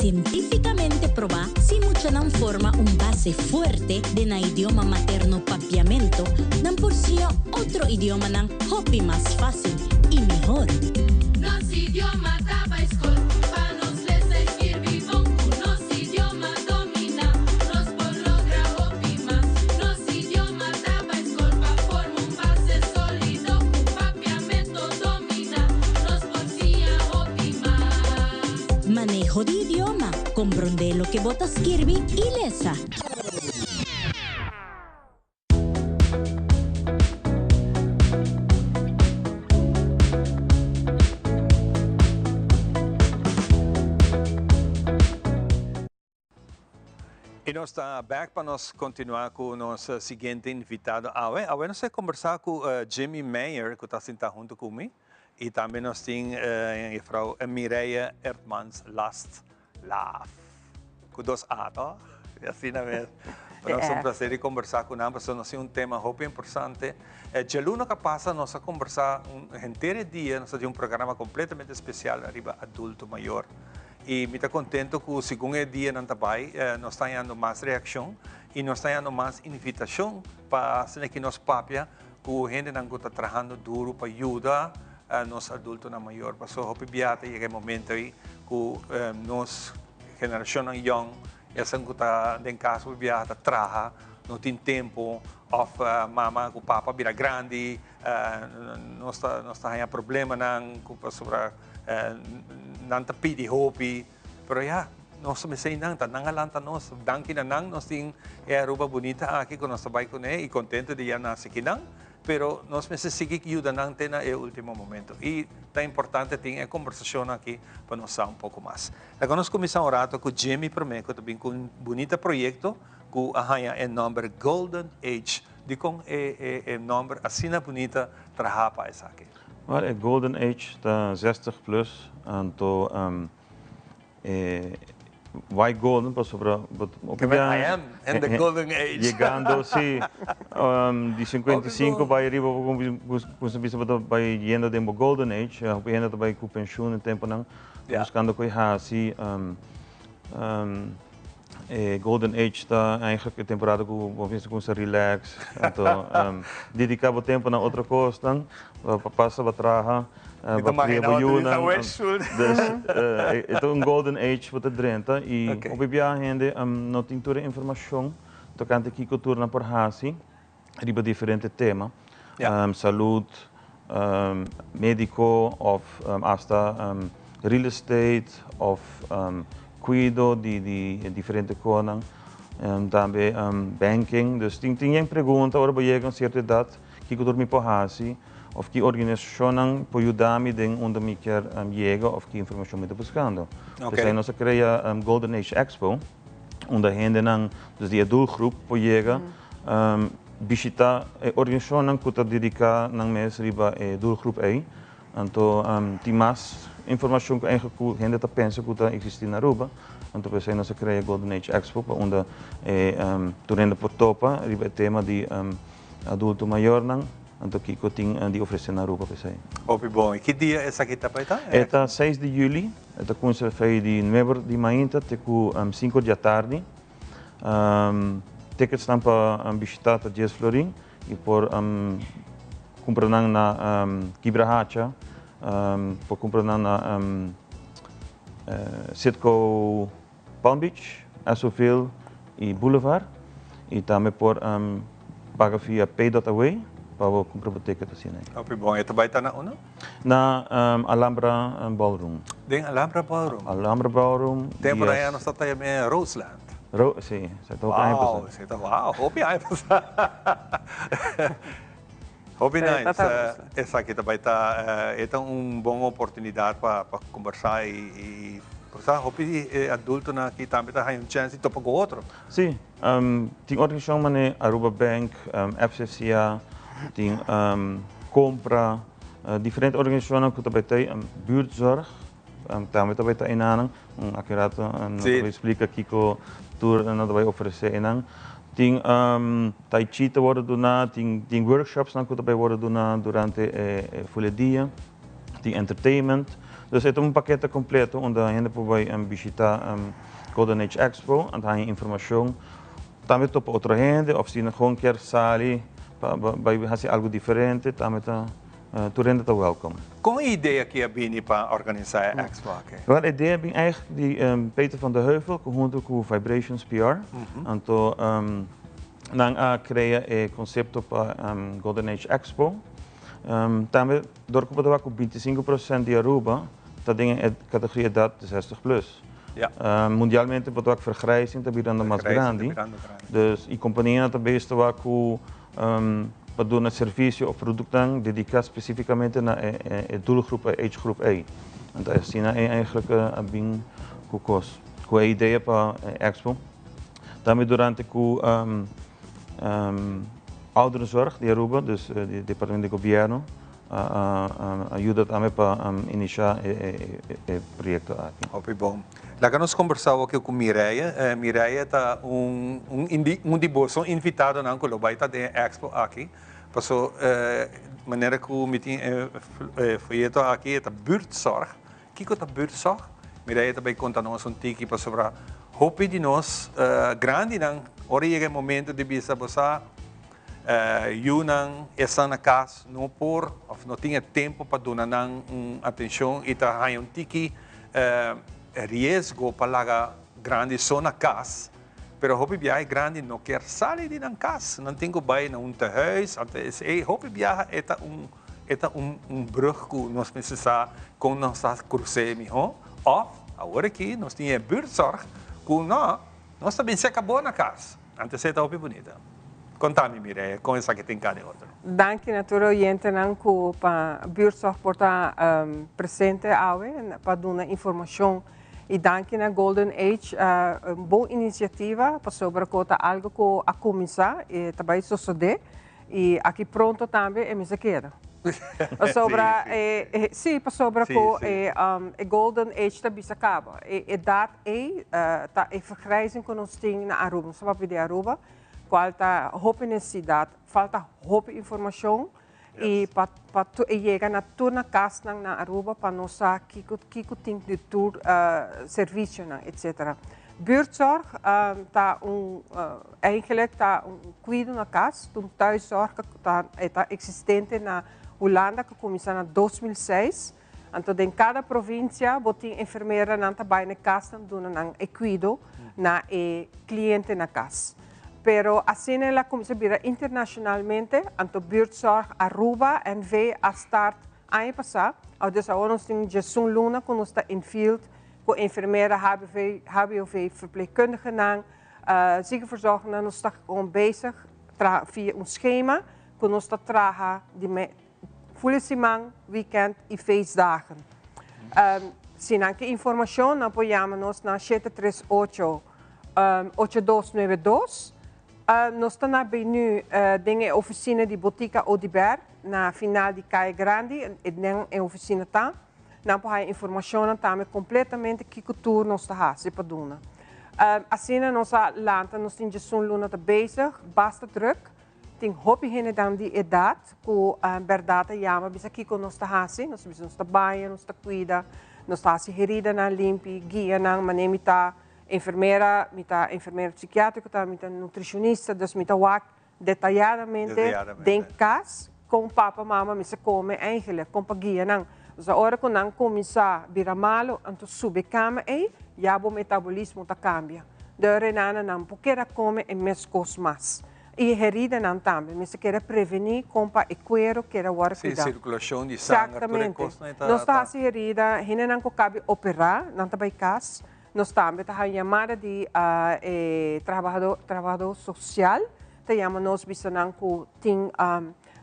Científicamente probado, si mucha nan forma un base fuerte de na idioma materno papiamento, dan por sí otro idioma nan hopi más fácil y mejor. Nos idioma tapa escol, pa nos les escribir bonku, nos idioma domina, nos por logra hopi más. Nos idioma tapa escol, pa forma un base sólido, papiamento domina, nos por sí hopi más. Manejo de idioma, comprende lo que botas Kirby y lesa. E nós está back para nós continuar com o nosso seguinte invitado. Nós vamos conversar com Jimmy Meyer, que está sentado junto comigo. E também nós temos a Frau Mireia Ertmans Last-Laaf. Com dois A, tá? E assim mesmo. Para nós é um prazer de conversar com ela, porque nós temos um tema muito importante. De luna que passa, nós vamos conversar inteiro dia, nós temos um programa completamente especial para adulto maior. E me está contente que o segundo dia não está bem, nós estamos tendo mais reação e nós estamos tendo mais invitação para que nós papia, que a gente não está trabalhando duro para ajudar nos adultos na maior. Porque eu biata chega momento aí que nós geração young, essa que está em casa biata trabalha, não tem tempo, ou mama com papa vira grande, nós está em problema não sobre não está pedi hobby, pero nós me sei não alanta nós, danke na nós tem roupa bonita aqui que nós trabalhamos com ele e contente de ir nascer aqui não. Pero nós necessitamos que ajuda na antena é o último momento. E é importante ter a conversação aqui para nós saber um pouco mais. Agora nós começamos a orar com o Jimmy Promeco, também com um bonito projeto, que é o nome Golden Age. De como é o nome assim bonita trabalhar para isso aqui? Well, Golden Age está 60 plus, então why golden? Pues sobre I am in the golden age. Llegando sí, de 55 vai arriba vai yendo de golden age, yendo vai com pensioen en tempo não, buscando coi assim golden age está eigenlijk a temporada que o pensa com se relax, então dedicar o tempo na outra coisa, passa a trabalhar. Então um golden age para drenta e obvia gente não tem toda a informação tocante aqui cultura na porhasi riba diferente tema saúde médico of hasta real estate of cuido de diferente coisas também banking dus tem pergunta ora vai chegar a certa idade que cultura me porhasi of que organização pode ajudar-me onde me quer chegar ou que informação me está buscando. Então, nós criamos Golden Age Expo, onde a gente não, dus die doelgroep pode chegar, visitar a organização que está dedicada a mais riba a doelgroep aí. Então, tem mais informação que a gente está pensando que está existindo na Aruba. Então, nós criamos Golden Age Expo, onde turenda por topa riba o tema de adulto maior não. Então, Kiko tem de oferecer na Aruba para sair. Opi bom. E que dia essa aqui tá para estar? É 6 de julho, é com se faz de 9 de manhã até 5 da tarde. Tickets estão para visitar a Dias Florim e por comprar na Gibrahacha, por comprar na Sitco Palm Beach, Asofil e Boulevard. E também por pagar via Pay.away para comprar o ticket assim. Opi bom. Ito ba ita na uno? Na Alhambra Ballroom. Ding Alhambra Ballroom. Alhambra Ballroom. Temporada nós está também Roseland. Sim, você está Wow, você está wow. Hope I Hope nice. Essa aqui também está é uma boa oportunidade para conversar e hope adulto na aqui também está tem chance de topar com outro. Sim, tem organização como Aruba Bank, FCCA, tem compra diferentes organizações que também tem buurtzorg, também tem inaan, accurato, explica aqui que tour na vai oferecer inaan. Tem tai chi te worden doen, tem workshops que também worden doen durante o dia, tem entertainment. Dus het is een pakket completo onde a gente pode visitar Golden Age Expo en dan informatie. Também op outra gente, of se gewoon quer sair para fazer algo diferente, também tu rende tá welcome. Com a ideia que a Bini para organizar a Expo aqui? Wel, a ideia é eigenlijk die Peter van der Heuvel, junto com Vibrations PR, então dan cria o conceito para Golden Age Expo. Também doorkomen com 25% de Aruba, dat dingen in categorie idade de 60 plus. Ja. Mundialmente wordt ook vergrijzing, dat is mais grande. Dus die companhia também está com para doen een serviço of producten dedicados especificamente na doelgroep age group A. En dat is eigenlijk bem com a ideia para a Expo. Também durante ouderenzorg de Aruba, dus het departamento de governo, ajuda também para iniciar o projeto aqui. Opi bom. Lá que nós conversamos aqui com Mireia, Mireia está de bolso invitado na Colômbia, está de Expo aqui, passou maneira que o meeting foi aqui, é buurtzorg. O que é buurtzorg? Mireia também conta nós tiki para sobre hope de nós grande não, ora chega momento de bisa você Yunang essa na casa não por não tinha tempo para dar atenção e tá aí tiki risco para lá grande só na casa, pero hope viaje grande não quer sair de na casa, não tem que ir na huis, antes hope viaje é brug que nós precisamos com nossa cruzeiro, ou agora aqui nós tinha buurtzorg, que nós também se acabou na casa, antes era hope bonita. Conta-me, Mireia, com essa que tem cada outra. Dank je natuurlijk, gente, para a buurtzorg por estar presente para dar informação. E dank je na Golden Age, boa iniciativa para sobre algo que a começar e também suceder. E aqui pronto também é minha queda. Sobre sim, para sobre a Golden Age também se acaba. E dat tá vergrijzing que nós temos na Aruba, só para pedir Aruba. Falta roupa necessidade, falta roupa informação e para chegar na turna casa na Aruba para nós saber que tem de tour serviço etc. Buurtzorg tá eigenlijk tá cuido na casa, thuiszorg tá existente na Holanda que começou em 2006. Então, em cada província, tem enfermeira na na casa dando cuido na cliente na casa. Pero assim ela começa a vir internacionalmente, então buurtzorg Aruba en we a start ano passado, dus agora nós temos Jason Luna que nós está in field, com enfermeira, HBOV verpleegkundigen, ziekenverzorgenden, nós está bezig via schema que nós está traga de volle semana, weekend e feestdagen. Se não quer informação, nós apoiamos nós na 738-8292. Nós estamos nu dingen oficina de Botica Odiber na final de Caia Grande e oficina tá. Não pode informação também completamente que cultura nós está para doen. Assim nós landen nós temos Jason Luna bezig, basta druk tem hopi gente dan di edad, ku verdade yama bisa kiko nos ta hasi, nos bisa nos ta banha, nos ta cuida, nos ta hasi herida na limpi, guia nang mane mita enfermeira psiquiátrica, mita nutricionista, dus mita wak detalhadamente den cas com papa mama misa come eigenlijk com guia nang. Dus a hora que nang começar vira malo, anto sube cama já o metabolismo ta cambia. De renana nang porque come e mes cos mais. E herida não também, mas se quer prevenir com para equero que era o Sim, circulação de sangue. Exatamente. Nós está assim herida, ainda não cabe operar, não está bem cas. Nós também está a chamada de trabalhador social, te chama nós bisanang que tem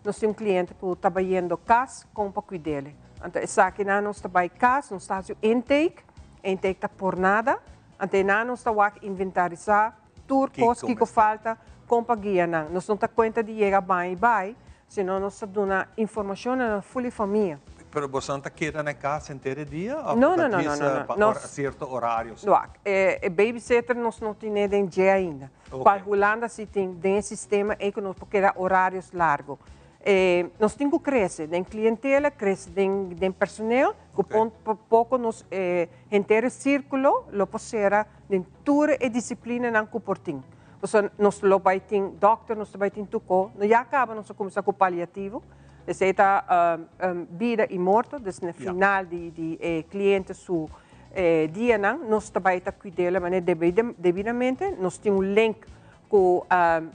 nós temos cliente que está trabalhando cas com para cuidar dele. Então essa aqui não está bem cas, nós está o intake está por nada, então não nós está a inventarizar tudo que falta. Compaguia não. Nós não temos conta de chegar bem, senão nós temos uma informação na full família. Mas você não está querendo na casa inteiro dia? Não. Para certos horários? Não, babysitter nós não temos nem dia ainda. Qual Holanda se tem um sistema que nós queremos horários largos. Nós temos que crescer, tem clientela, cresce, tem personal, que pouco nos inteiro círculo, lo possera, tem toda a disciplina não comportem. Nós lo baiting doctor, nós baiting tuco, não já acaba nós começar com paliativo, essa vida e morte, no final de cliente su dia não, nós também tá cuidando, mas devidamente nós temos link com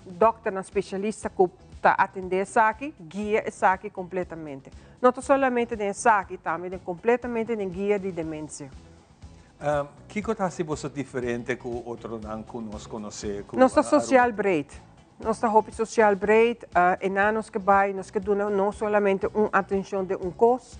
doctor na especialista que tá atender essa aqui, guia essa aqui completamente. Não somente nessa aqui, também completamente em guia de demência. Que coisa se você diferente com outro não conhece? Nossa social breed. Nossa hobby social breed, e nós que vai, nós que damos não somente uma atenção de um curso,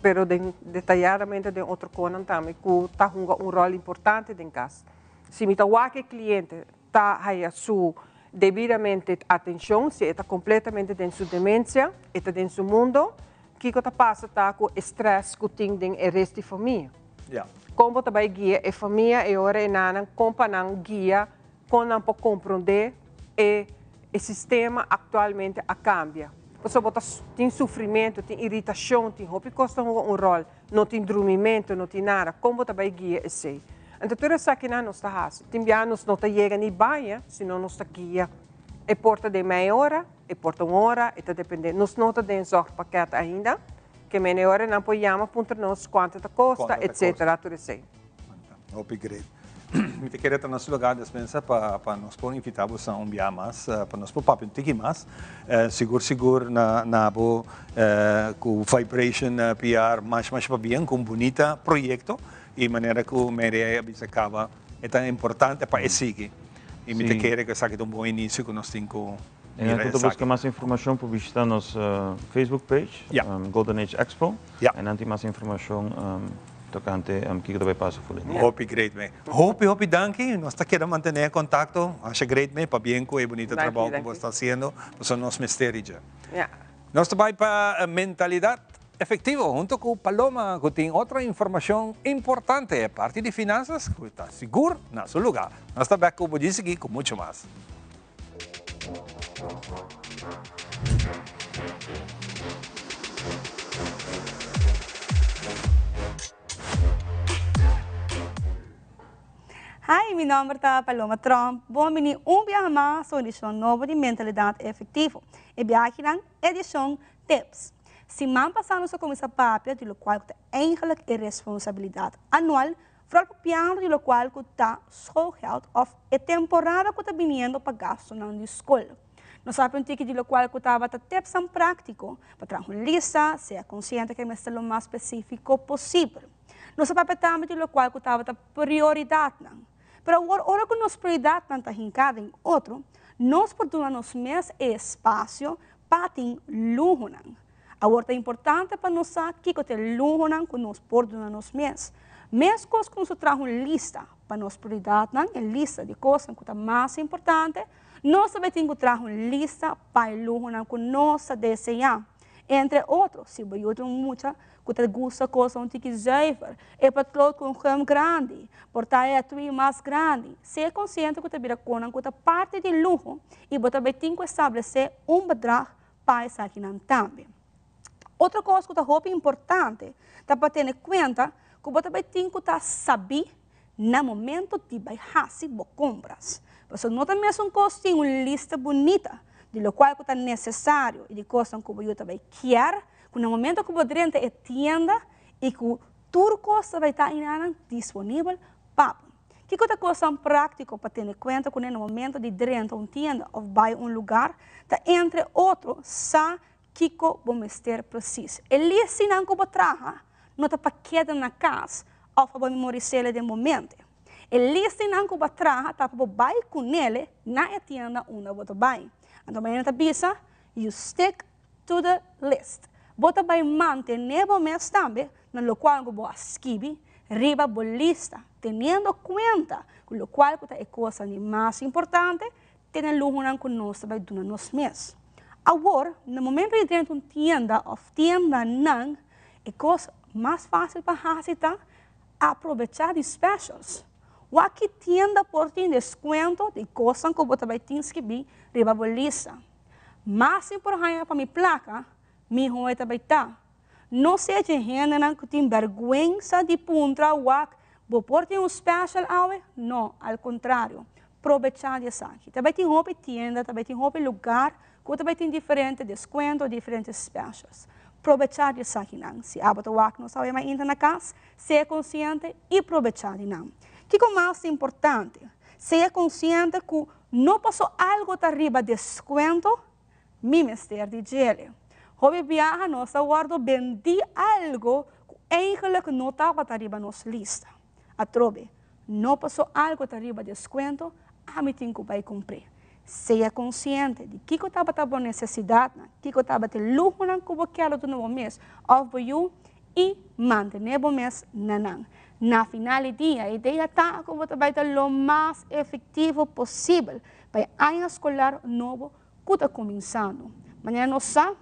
mas detalhadamente de outro coisa também, que está um rol importante em casa. Se me o cliente está a sua devidamente atenção, se está completamente em sua demência, está em seu mundo, que coisa passa tá com estresse que tem o resto da família. Como também guia a família e ora não companham guia com não para compreender o sistema atualmente a cambia. Você tem sofrimento, tem irritação, tem roupa custa um rol, não tem dormimento, não tem nada. Como também guia esse. Então tudo isso aqui não está fácil. Tem anos não está chegando nem banha, senão não está guia. É porta de meia hora, é porta uma hora, está dependendo. Nós não temos zorg paquete ainda. Que meia hora não podemos apontar nos quanto custa, etc. Tudo isso. Upgrade. Me queria estar no seu lugar de dispensa para nós poder invitar você a dia mais, para nós poder um pouquinho mais. Seguro na com vibration PR mais para bem, com bonita projeto e maneira que o média acaba é tão importante para seguir. E me queria que saque um bom início que nós temos. Quando buscar mais informação, pode visitar nossa Facebook page, Golden Age Expo. E nanti mais informação tocante que vai passar por ali. Hope great man. Hope danke. Nós está querendo manter contato. Acho great man para bem com o bonito trabalho que você está fazendo. São nossos mistérios. Nós também para mentalidade efetiva, junto com Paloma, que tem outra informação importante, a parte de finanças, que está seguro no seu lugar. Nós estamos aqui, como disse aqui, com muito mais. Hi, meu nome é Paloma Trump. Bem-vindo a viagem mais sobre a edição nova de Mentalidade Efetiva. E viagem é edição Tips. Se man passar nossa comissão papel, de qual é eigenlijk a responsabilidade anual, para o piano de qual está schoolgeld of a temporada que está vindo para gasto na escola. Nós sabemos que de qual estava tips prático para trazer uma lista, ser consciente que é o mais específico possível. Nós sabemos também de qual estava prioridade. Mas agora que nossa prioridade está hincada em outro, nós podemos mais espaço para ter luxo. Agora é importante para nós saber que tem luxo que nós podemos mais. Mesmo que nós trazemos uma lista para nossa prioridade, uma lista de coisas que são mais importantes, nós também temos que trazer uma lista para o luxo que nós desejamos. entre outros. Se você tem muita que te gusta coisa um tique zuiver, é para cloth com rum grande, portar é tui mais grande. Ser consciente que te vira conan que te parte de luxo e você vai ter que estabelecer bedrag para essa aqui também. Outra coisa que é importante, é para ter em conta que você vai ter que saber no momento de fazer compras. Você não tem mesmo tem uma lista bonita de lo qual é necessário e de coisas que você vai querer, que no momento que você entra em tienda e que tudo coisa vai estar disponível para que outra coisa prática para ter em conta que no momento de dentro uma tienda ou vai lugar, tá entre outros, sabe que vamos ter preciso. Ele se não que você traga, não está para quedar na casa ou para memorizar de momento. Ele se não que você traga, tá para vai com ele na tienda onde você vai. Então, você avisa, you stick to the list. Você vai manter o mês também, no qual você escreve, riba a lista, tendo conta, com o qual é a coisa mais importante, ter lugar que nós vai dar nos meses. Agora, no momento de dentro de uma tienda ou tienda não, a coisa mais fácil para fazer é aproveitar de specials. O aqui tienda por ter desconto de coisas que você vai ter que escrever, riba a lista. Mas importante para minha placa, minha rua vai estar. Não seja gente que tem vergonha de puntra o aqui, por ter special hour, não, ao contrário, aproveitar isso aqui. Também tem roupa tienda, também tem roupa lugar, que também tem diferentes descontos, diferentes specials. Aproveitar isso aqui não. Se a o aqui não sabe mais entrar na casa, seja consciente e aproveitar não. O que é mais importante? Seja consciente que não passou algo de arriba desconto, me mestre de gelo. Hobby viaja, nós guardo vendi algo que eigenlijk não estava de arriba nossa lista. A trobe, não passou algo de arriba desconto, a mim tenho que vai comprar. Seja consciente de que estava a necessidade, que estava a luxo que você quer do novo mês, ou você e manter o mês nanang. Na final do dia, a ideia está que você vai ter o mais efetivo possível para o ano escolar novo que está começando. Amanhã nós sabemos,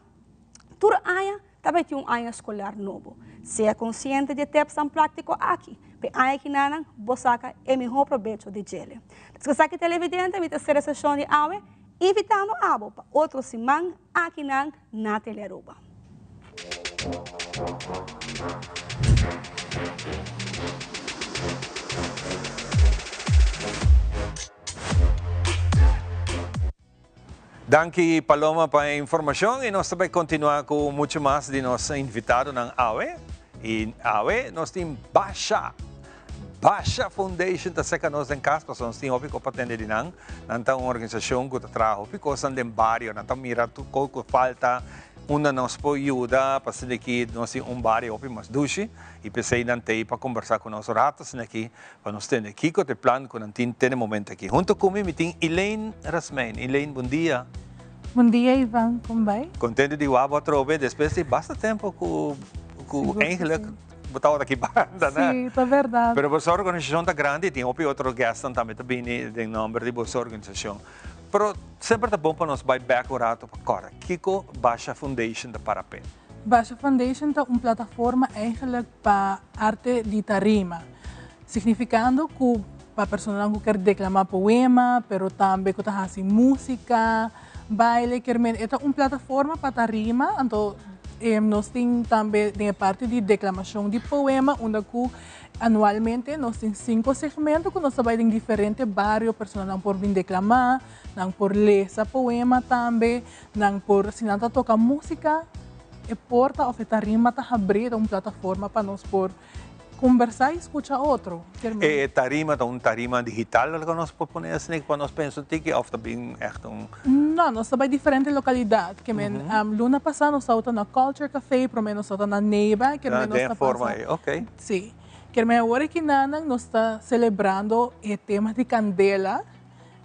todo ano também tem um ano escolar novo. Seja consciente de ter em prática aqui. Para o ano que não, você é o melhor proveito de gelo. Se você é televidente, a terceira sessão de aula, evitando a para outro semana aqui na Telearuba. Danke Paloma para a informação e nós também continuar com muito mais de nosso invitado na AWE. E AWE nós temos Basha Foundation, que seca nós em casa, porque nós temos que atender de nang, uma organização que trabalha com coisas de barrio, nós mira tudo que falta, uma nos pode ajudar para ser aqui nós temos barrio opi mas duche e pensei nante para conversar com nós ratos aqui, para nós ter aqui com o plano que nós temos momento aqui. Junto comigo tem Elaine Rasmain. Elaine, bom dia. Bom dia, Ivan, como vai? Contente de você trobe depois de bastante tempo que eigenlijk botava aqui banda, né? Sim, é verdade. Pero vossa organização está grande, tem outro gasto também de nome de vossa organização. Pero sempre é bom para nós vai back o rato para Kiko Basha Foundation da Parapé. Basha Foundation é uma plataforma eigenlijk para arte de tarima, significando que para pessoas que querem declamar poema, pero também que fazem música, baile, é uma plataforma para tarima, então nós temos também a parte de declamação de poema, onde anualmente nós temos 5 segmentos que nós trabalhamos em diferentes bairros, pessoas não por vir declamar, não por ler poema também, não por se não tocar música, e porta ou tarima está abrindo uma plataforma para nós por conversar e escutar outro. Tarima é uma tarima digital que nós podemos assim para nós pensar que ou também é Não, nós trabalhamos em diferentes localidades. Luna passada nós estamos na Culture Café, por menos estamos na Neiva, que nós estamos forma aí, ok. Sim. Que agora que nós está celebrando o tema de candela,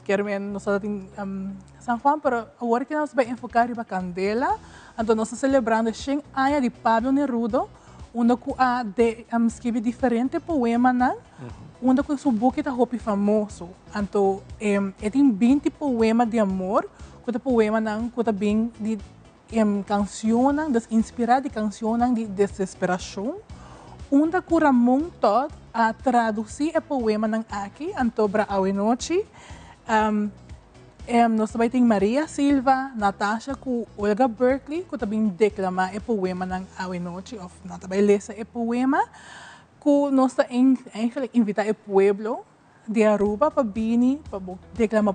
que nós estamos em São Juan, mas agora que nós vamos enfocar em candela, então nós estamos celebrando o 100 anos de Pablo Neruda, onde escreve diferentes poemas, onde o seu book está muito famoso. Então, tem 20 poemas de amor, que poema que está bem canciones, inspirada de canciones de desesperación, onde curamon tot a traduzir o poema nang aqui, antobra awe noche. Nós também tem Maria Silva, Natasha com Olga Berkeley, que também declama o poema nang awe noche, ou nós também lesa o poema, que nós eigenlijk invita o pueblo de Aruba para vir, para declamar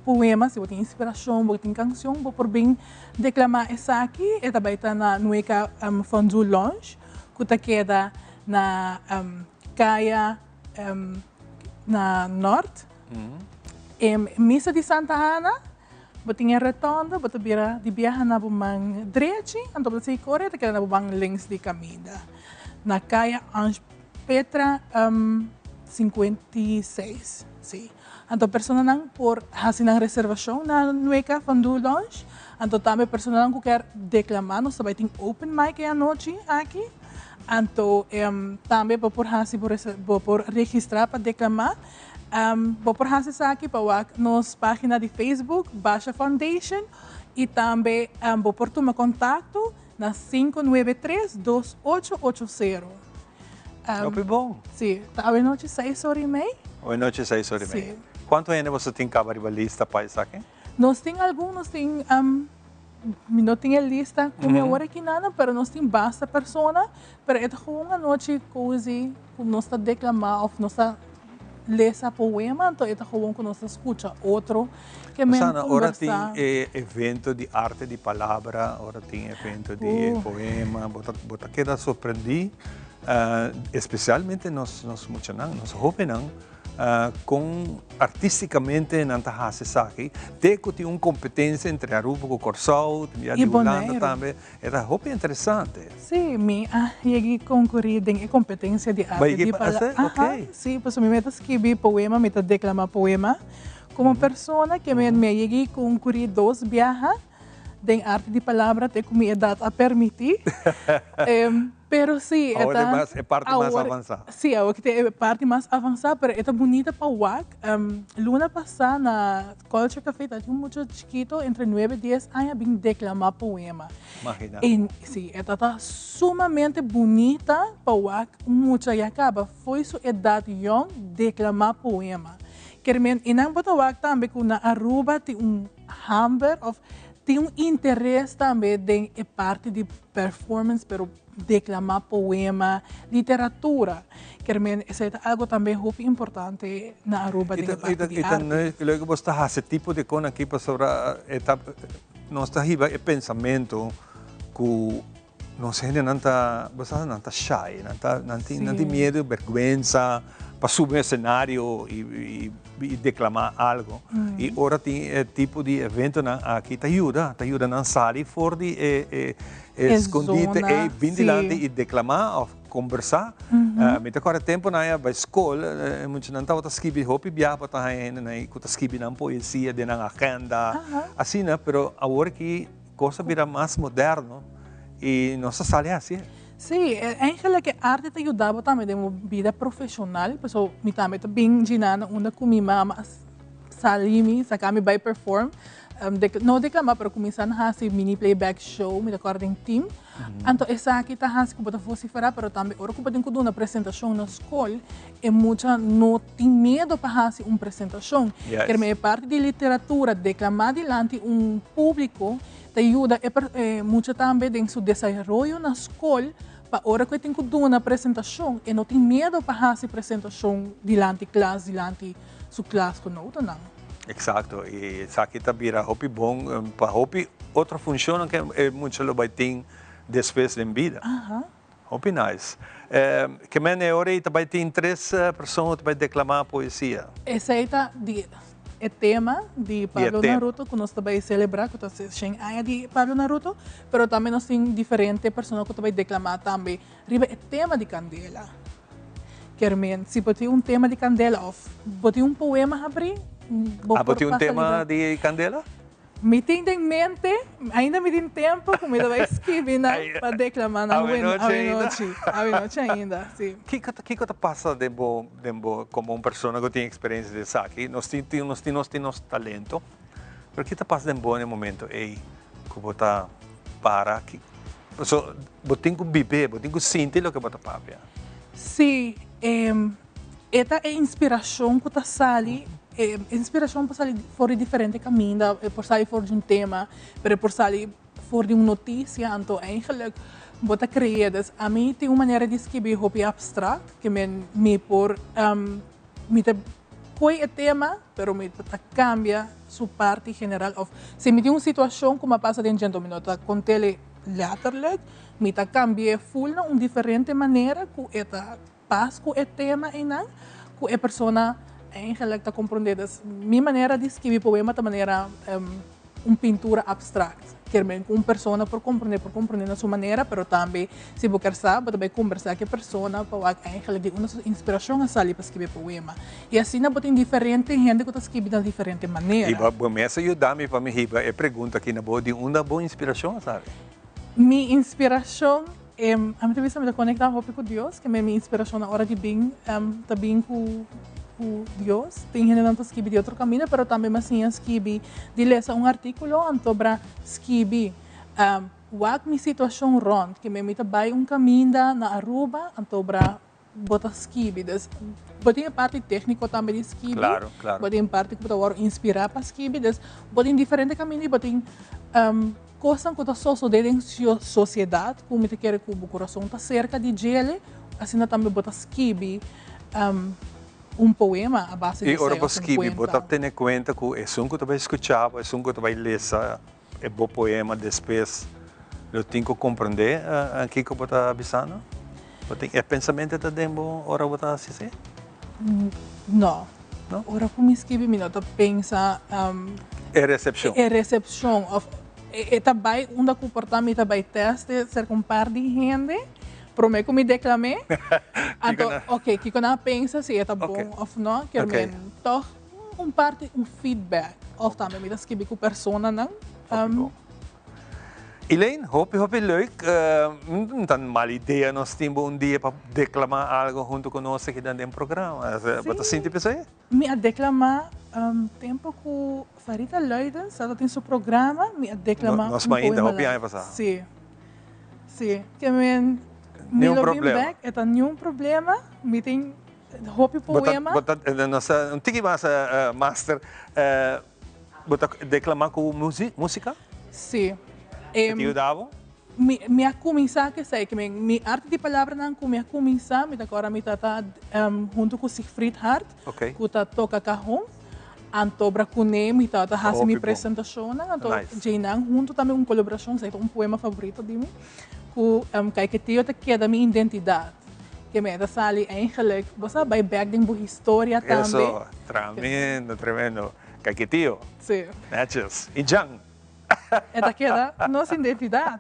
poema, se tem inspiração, se tem canção, para vir declamar essa aqui, e também está na Nueca Fondue Lounge, que queda na Caia na Norte. Missa de Santa Ana, botinha retonda, botabira de viaja na bumang direito, então você corre, te queda na bumang links de caminho. Na Caia Ange Petra 56, sim. Então pessoa não por fazer uma reservação na Nueca Fondue Lounge, então também pessoa não que quer declamar, nós também tem open mic à noite aqui. Então também por fazer por registrar para declamar. Vou por fazer aqui para nossa página de Facebook, Baixa Foundation, e também vou por tomar contato na 593-2880. Muito bom. Sim, tá à noite 6h30. À noite 6h30. Quanto ainda você tem cabarbalista para isso aqui? Nós temos alguns, não tenho lista como eu hora aqui nada, mas nós temos basta pessoa, mas é uma noite cozy, nós está declamar, nós está lesa poema, então é gewoon que nós escuta outro que me conversa. Ora tem evento de arte de palavra, ora tem evento de poema, bota queda surpreendido, especialmente nós muchanan, nós jovens com artisticamente nanta hace aqui, tem uma competência entre Aruba e Corsal, e Holanda também, é roupa interessante. Sim, eu concorri em competência de arte de palavra. Ok. Sim, pois me meto escrever poema, me meto declamar poema, como pessoa que me concorri 2 viajes de arte de palavra, tem como idade a permitir. Pero sim, é parte mais avançada. Sim, é parte mais avançada, mas é bonita para o WAC. Luna passada na Culture Café, tinha muito chiquito, entre 9 e 10 anos, vim declamar poema. Imagina. Sim, está sumamente bonita para o WAC, muito e acaba. Foi sua idade young declamar poema. Querem, e não botar o WAC também, que na Aruba tem hammer of tem interesse também em parte de performance, pero declamar poema, literatura. Isso é algo também muito importante na Aruba de parte de arte. E logo você faz esse tipo de coisa aqui para sobre nós está aí o pensamento que nós ainda não está shy, não tem medo, vergonha para subir ao cenário e declamar algo. E agora tem tipo de evento aqui te ajuda a sair fora de escondite e vir delante e declamar ou conversar. Mas agora tempo na escola, muitos não estão escrevendo roupa biar para estar aí, que escrevendo poesia de na agenda, assim, né? Pero agora que coisa vira mais moderno e nossa sala é assim. Sim, eigenlijk a arte te ajudava também de uma vida profissional, pessoal, me também bem ginana, onde com minha mama salimi, sacami by perform, não declamar para começar a fazer mini playback show, me acordo em team. Então essa aqui tá fazendo que pode vociferar, mas também ora que pode ter uma apresentação na escola, e muita não tem medo para fazer uma apresentação. Quer me parte de literatura, declamar diante público, te ajuda muito também em seu desenvolvimento na escola. Para hora que tem que dar uma apresentação, e não tem medo para fazer apresentação diante da classe, diante sua classe conosco, não. Exato, e isso aqui também é muito bom para outra função que é muito lo vai ter depois da vida. Muito nice. Que é hora e também tem 3 pessoas que vai declamar poesia. Esse aí tá é tema de Pablo Naruto, que nós também celebrar, que nós temos de Pablo Naruto, mas também nós temos diferentes pessoas que também declamar também. Riba é tema de Candela. Querem, se você tem tema de Candela, ou você um poema abrir, você um tema de Candela? Me tem em mente, ainda me tem tempo, como eu vai escrever para declamar na noite ainda. Sim. O que passa como uma pessoa que tem experiência de aqui? Nós temos talento, mas o que passa no momento? Ei, como está para que so botin ko bibe, botin ko sinti lo que bota papia. Sim, esta é inspiração que está sali, inspiração para sair fora de diferente caminho, por sair fora de tema, por sair fora de uma notícia, então eigenlijk bota criadas. A mim tem uma maneira de escrever hobby abstract que me por me te coi o tema, pero me te cambia sua parte general. Of se me tem uma situação como passa dentro do minuto, com tele letterlijk, me te cambia full na uma diferente maneira que eta pas com o tema e não que a pessoa eigenlijk está compreendendo. Minha maneira de escrever poema de maneira uma pintura abstrata. Quer bem com uma pessoa por compreender na sua maneira, mas também, se você quer saber, também conversar com a pessoa para eigenlijk uma inspiração a sair para escrever poema. E assim, tem diferente gente que está escrevendo de diferente maneira. E bom, essa ajuda-me para me riba e pergunta aqui na boa de uma boa inspiração, sabe? Minha inspiração a minha vez me conecta com Deus, que minha inspiração na hora de bem, também com Deus. Tem gente que escreve de outro caminho, mas também assim escreve de ler artículo, então para escrever minha situação rond, que me vai caminho na Aruba, então para botar escrever. Tem a parte técnica também de escrever. Claro. Tem a parte que pode inspirar para escrever. Tem diferentes caminhos, tem coisas que só sucedem na sociedade, como te quer que o coração está cerca de ele, assim também botar escrever poema a base de e ora escrever, botar ter em conta que é um que tu vai escutar, é um que tu vai ler, é bom poema, depois eu tenho que compreender aqui que eu estou avisando. É pensamento que eu ora botar assim? Não. Ora como escrever, eu penso é recepção. É recepção. Também um comportamento vai teste ser com um par de gente. Prometo que me declamei. Então, ok, que quando pensa se é bom ou não, que então parte feedback. Of também me escrever com a pessoa não. Elaine, hoop leuk. Não mal ideia nós temos dia para declamar algo junto conosco aqui dentro do programa. Você sente isso aí? Me declamar tempo que Farida Leiden, ela tem seu programa, me declamar nós ainda hoop aí passar. Sim. Que nenhum problema. É nenhum problema. Me tem hopi poema. Nossa, tiki master, declamar com música? Sim. Te ajudava? Me começar que sei que minha arte de palavra não me começar, me agora me tá junto com Siegfried Hart, que tá toca cajón. Antobra Kune, me tá fazendo minha apresentação, então Jainang junto também uma colaboração, sei um poema favorito de mim. Que tio te queda minha identidade. Que me da sali eigenlijk, você vai back din boa história também. Isso, tremendo. Que tio. Sim. Matches. E Jang. É da queda nossa identidade.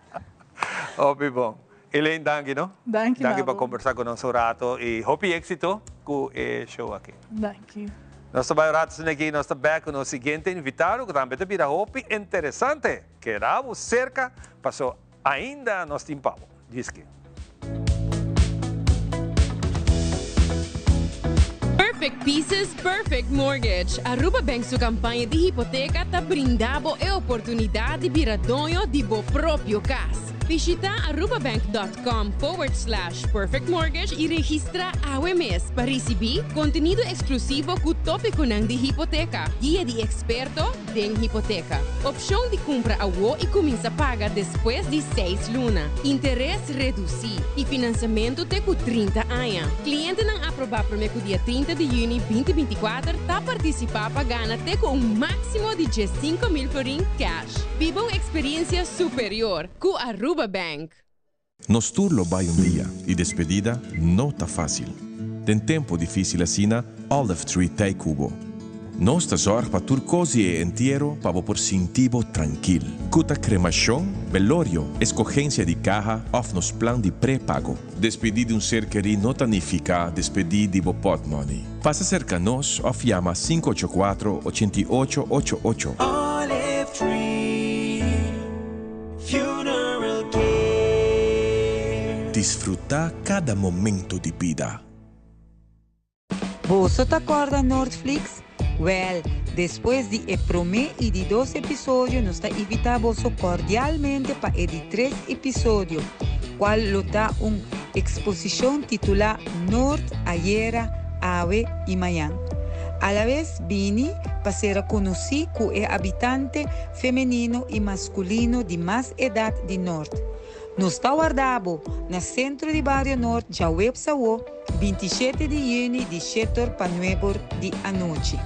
Bom. Elaine, danke, no? Danke por conversar conosco um rato e hope êxito com o show aqui. Danke. Nós estamos aqui, nós estamos back com o seguinte invitado, que também vira hope interessante, que era cerca, passou ainda nós timpamos. Diz que. Perfect Pieces, Perfect Mortgage. Aruba Bank sua campanha de hipoteca está brindando a oportunidade de virar dono de seu próprio casa. Visita arubabank.com/perfect mortgage e registra AWMS para receber conteúdo exclusivo com tópico de hipoteca, guia de experto de hipoteca, opção de compra a WO e começa a pagar depois de 6 lunas, interesse reduzido e financiamento até com 30 anos. Cliente não aprovar para o dia 30 de junho 2024 está participar para ganhar até com máximo de 5.000 florin cash. Viva uma experiência superior com Aruba Bank. Nos turlo vai dia e despedida não está fácil. Tem tempo difícil assim, Olive Tree Tay Cubo. Nossa zorg para turcosi e inteiro para por sentivo tranquilo. Cuta cremação, velorio, escogência de caja of nos plan de pré-pago. Despedir de ser querido não significa despedir de bo pot money. Passa cerca nos of llama 584-8888. Olive Tree Funeral Care. Desfrutar cada momento de vida. Você te acorda Nordflix? Well, Después de el primer y de 2 episodios, nos está invitado cordialmente para el de 3 episodios, cual lo da una exposición titulada Nord, Ayera, Ave y Mayan. A la vez, vini para ser conocido como el habitante femenino y masculino de más edad de Nord. Nos está guardado en el centro de Barrio Nord, Jaweb Sawo, 27 de junio de 7 para 9 de anoche.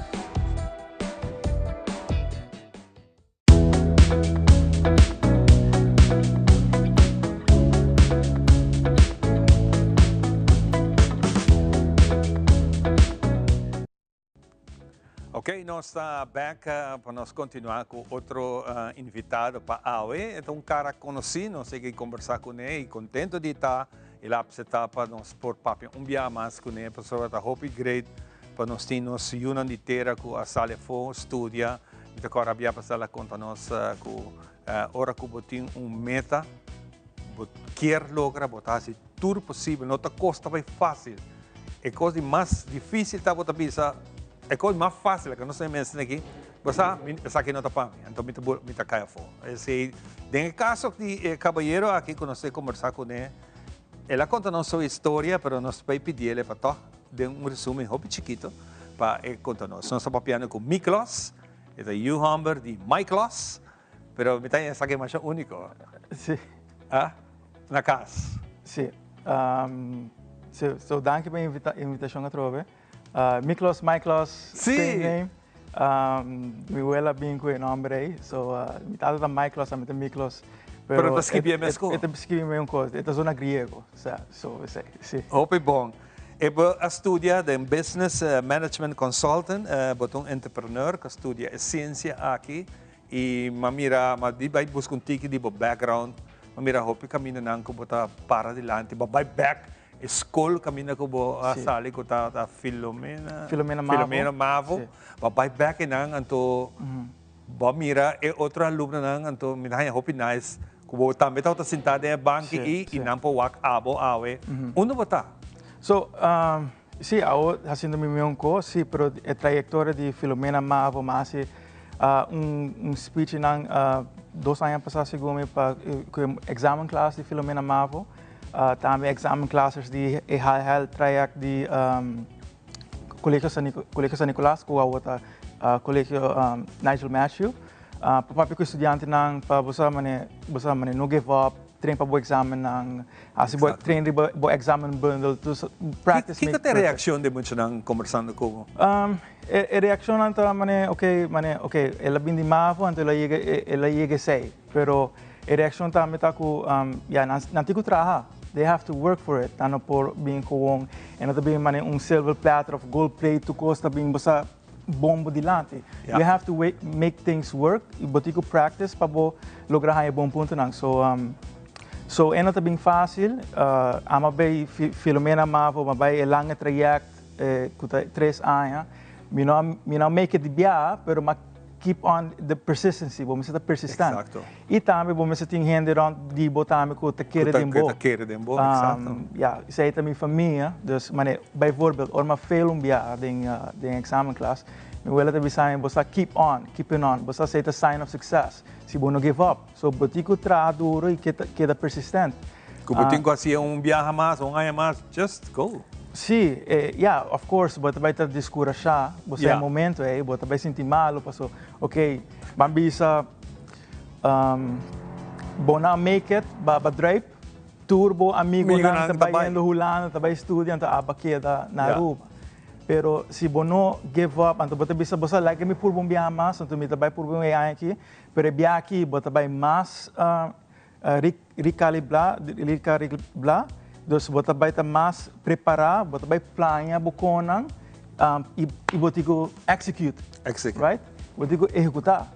Ok, nós estamos back para nós continuar com outro invitado para a AOE. Então, um cara conhecido, nós temos que conversar com ele e contente de estar. Ele apresentar para nós por papel dia mais com ele, para a Hope Grade, para nós ter nos união inteira com a sala for estudia. Então, agora a passar conta nós com hora que botem meta, quer lograr botar assim tudo possível, não está custa bem fácil. É coisa mais difícil tá botar bisa. É coisa mais fácil que nós temos aqui. Você aqui não está para mim, então me está caia fora. Esse, no caso de caballeiro aqui que nós conversar com ele, ela conta não sua história, mas nós vai pedir ele para dar resumo bem chiquito para ele contar nós. Nós estamos falando com Miklos, é o Humber de Miklos, mas me está essa aqui mais único. Sim. Ah, na casa. Sim. So, danke pela invitação a trove. Miklos, same name. Mi abuela bem com o nome aí, so mi tata da Miklos, a mi Miklos. Pero te escrevi mesmo? Eu te escrevi mesmo coisa, é zona grego, so sim. Hope bom. Eu estudia de Business Management Consultant, botou entrepreneur que estudia ciência aqui e mamira, di vai buscar um ticket de background, mamira hope caminho não que botar para adiante, vai back. Escola caminha com a sala que está Filomena Mavo, vai back nang anto, vai mira e outra aluna nang anto minha hope nice, que também está sentada em banco e não pode walk awe, onde botar? So, sim, eu fazendo minha coisa, sim, pero a trajetória de Filomena Mavo, mas speech nang 2 anos passados segundo para o exame classe de Filomena Mavo. Também exame classes de hal traject de Colégio San Nicolás, com a outra Colégio Nigel Matthew. Para estudante não para você não give up, trein para o exame não, assim trein para o exame bundle, practice. Que é a reação de muitos não conversando com? A reação não tá ok, ela vem de Mavo, então ela chega sei, pero a reação também tá com não tem que trabalhar. They have to work for it. Ano por being kuwong, and ito being silver platter of gold plate to costa being basta bombo dilante. You have to make things work. But you could practice para lograr bom ponto nang. So eno ito being fácil. Amabay Filomena Mavo, mabay lange traject, 3 anos. Me não make it biya, pero keep on the persistency, vamos estar persistente. Exacto. E também vamos estar tendo de botar com taqueira de boa. Exato. Ja, sei também família, dus maar bijvoorbeeld, orma veel biya den examenklas, me wela também sai, você keeping on, você sei the sign of success. Se você não give up, so botico tra duro e queda persistente. Como tenho assim biya mais, ano mais, just go. Sim, yeah, of course, você vai ter descorajar, você é momento aí, você vai sentir mal, passou, ok, bambisa, bona make it, drive, turbo, amigo, não está indo hulando, está estudando, a baqueta na rua. Pero se você não give up, então você bisa você like me por bom biar mais, então me vai por bom aí aqui, pero biar aqui, você vai mais recalibrar. Dus você vai estar mais preparado, você vai planear buconang e você vai execute, right? Você vai executar.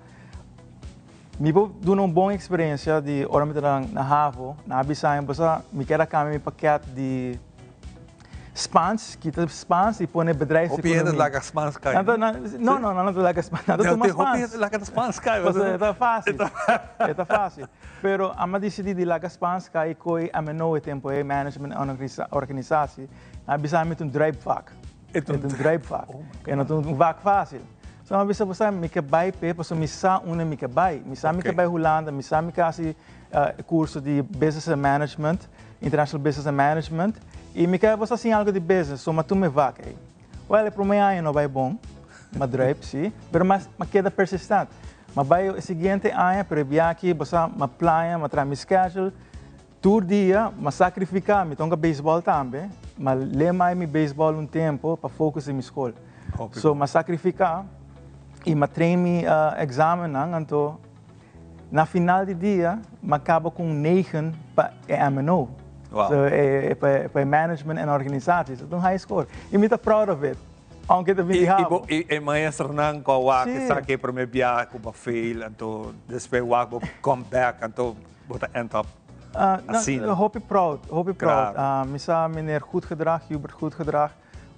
Me vou dar uma boa experiência de hora na Havo, na Abissaia, você me quer caminhar paquete de spans, kita spans, e põe bedrijfs. Hoop je dat lekker Spaans kan? Não lekker Spaans. Dat hoop je lekker Spaans kan? É fácil. É fácil. Pero ama decidi de lekker Spaans kan, coi a menor tempo é management organisatie. Na bisa met een drijfvak. Het een drijfvak. En dat een vak fácil. So uma vez você me que vai pe, posso me sa uma me que vai Holanda, me sa me que assim curso de Business and Management, International Business and Management, e me que você assim algo de business, so mas tu me vai que. Well, para mim aí não vai bom, mas drive sim, mas queda persistente. Mas vai o seguinte ano, para vir aqui, você me plania, me traz me schedule, todo dia, me sacrificar, me toca beisebol também, mas lema me beisebol tempo para focar em escola. So me sacrificar e me treino exame então na final do dia me acaba com 9 para MNO. Wow. So para management and organizações, então high score. E me tá proud of it. Aunque te vi e maestro nang ko wa que saque para me biar ko ba fail então depois wa go come back então bota end up. Hoop proud. Misa meneer goed gedrag, Hubert goed gedrag.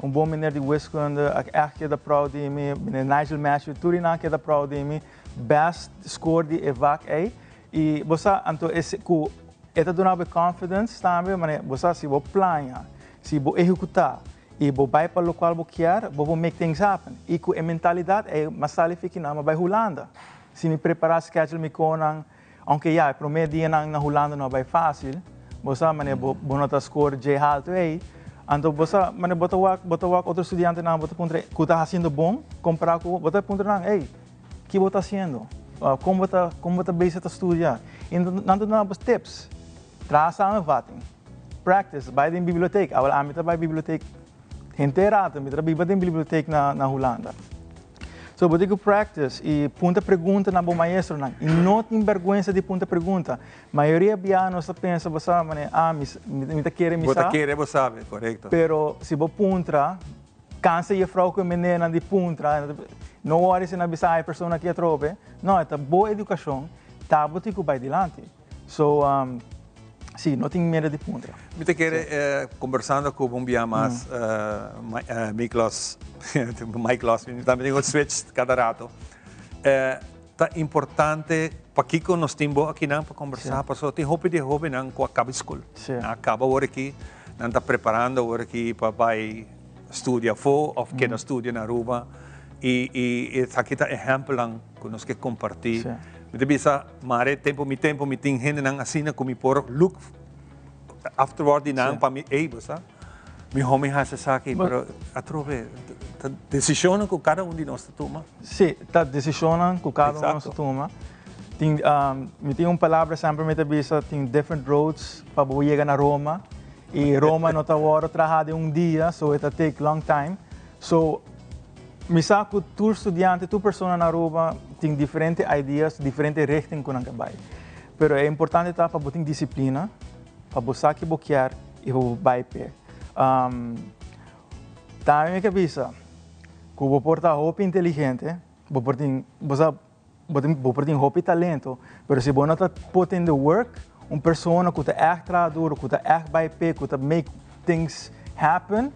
Bom meneer die wiskunde, ik echt keer dat proud in me. Meneer Nigel Matthew, Turina keer dat proud in me. Best score die evak ei. E você então esse ku eta dona be confidence também, mas você se vou planear, se vou executar e vou vai para o local vou quer, vou make things happen. E com a mentalidade é mas sali fique na vai Holanda. Se me preparar schedule me conang, aunque já primeiro dia na Holanda não vai fácil, você mas vou nota score J alto aí. Então você mas bota outro estudante na bota ponto que está fazendo bom, comprar com bota ponto não, ei, que você está fazendo? Como você base está estudar? Então não dá tips. Traz a vating. Practice by the biblioteca. Awal amin ta by biblioteca. Inteira ta mitra biba den biblioteca na Holanda. So bote que practice e punta pergunta na bom maestro não. E não tem vergonha de punta pergunta. Maioria biano só pensa você mane me ta querer me sabe. Você querer você sabe, correto. Pero se bo punta cansa e frau que menina de punta, não worry se na bisa a pessoa que trobe. Não, é boa educação. Tá bote que vai dilante. So sim, não tenho medo de punta. Me te querer conversando com um dia mais Miklos, também tenho switch cada rato. Tá importante para que nós temos aqui não para conversar, para tem roupa de hobby não com acaba escola. Acaba hora aqui, não está preparando hora aqui para vai estudar fora ou que não estuda na Aruba e aqui tá exemplo não que nós que compartilhar. Me bisa mare tempo mi ting gente nang asina kumi por look afterward nang pa mi bosa mi homem hasa saki pero atrove decisão com cada de nós toma. Sim, tá decisão com cada de nós toma. Tem me tem palavra sempre me bisa tem different roads para chegar na Roma e Roma não tá hora trabalhar de dia, so it take long time. So me saco tu estudante, tu pessoa na Aruba tem diferentes ideias, diferentes richtingen que não vai. Pero é importante tá para botar disciplina, para você que boquear e vai pé. Também me cabeça, que vou portar roupa inteligente, vou portar roupa talento, pero se você não tá putting the work, pessoa que tá echt trabalhador, que tá echt vai pé, que tá make things happen,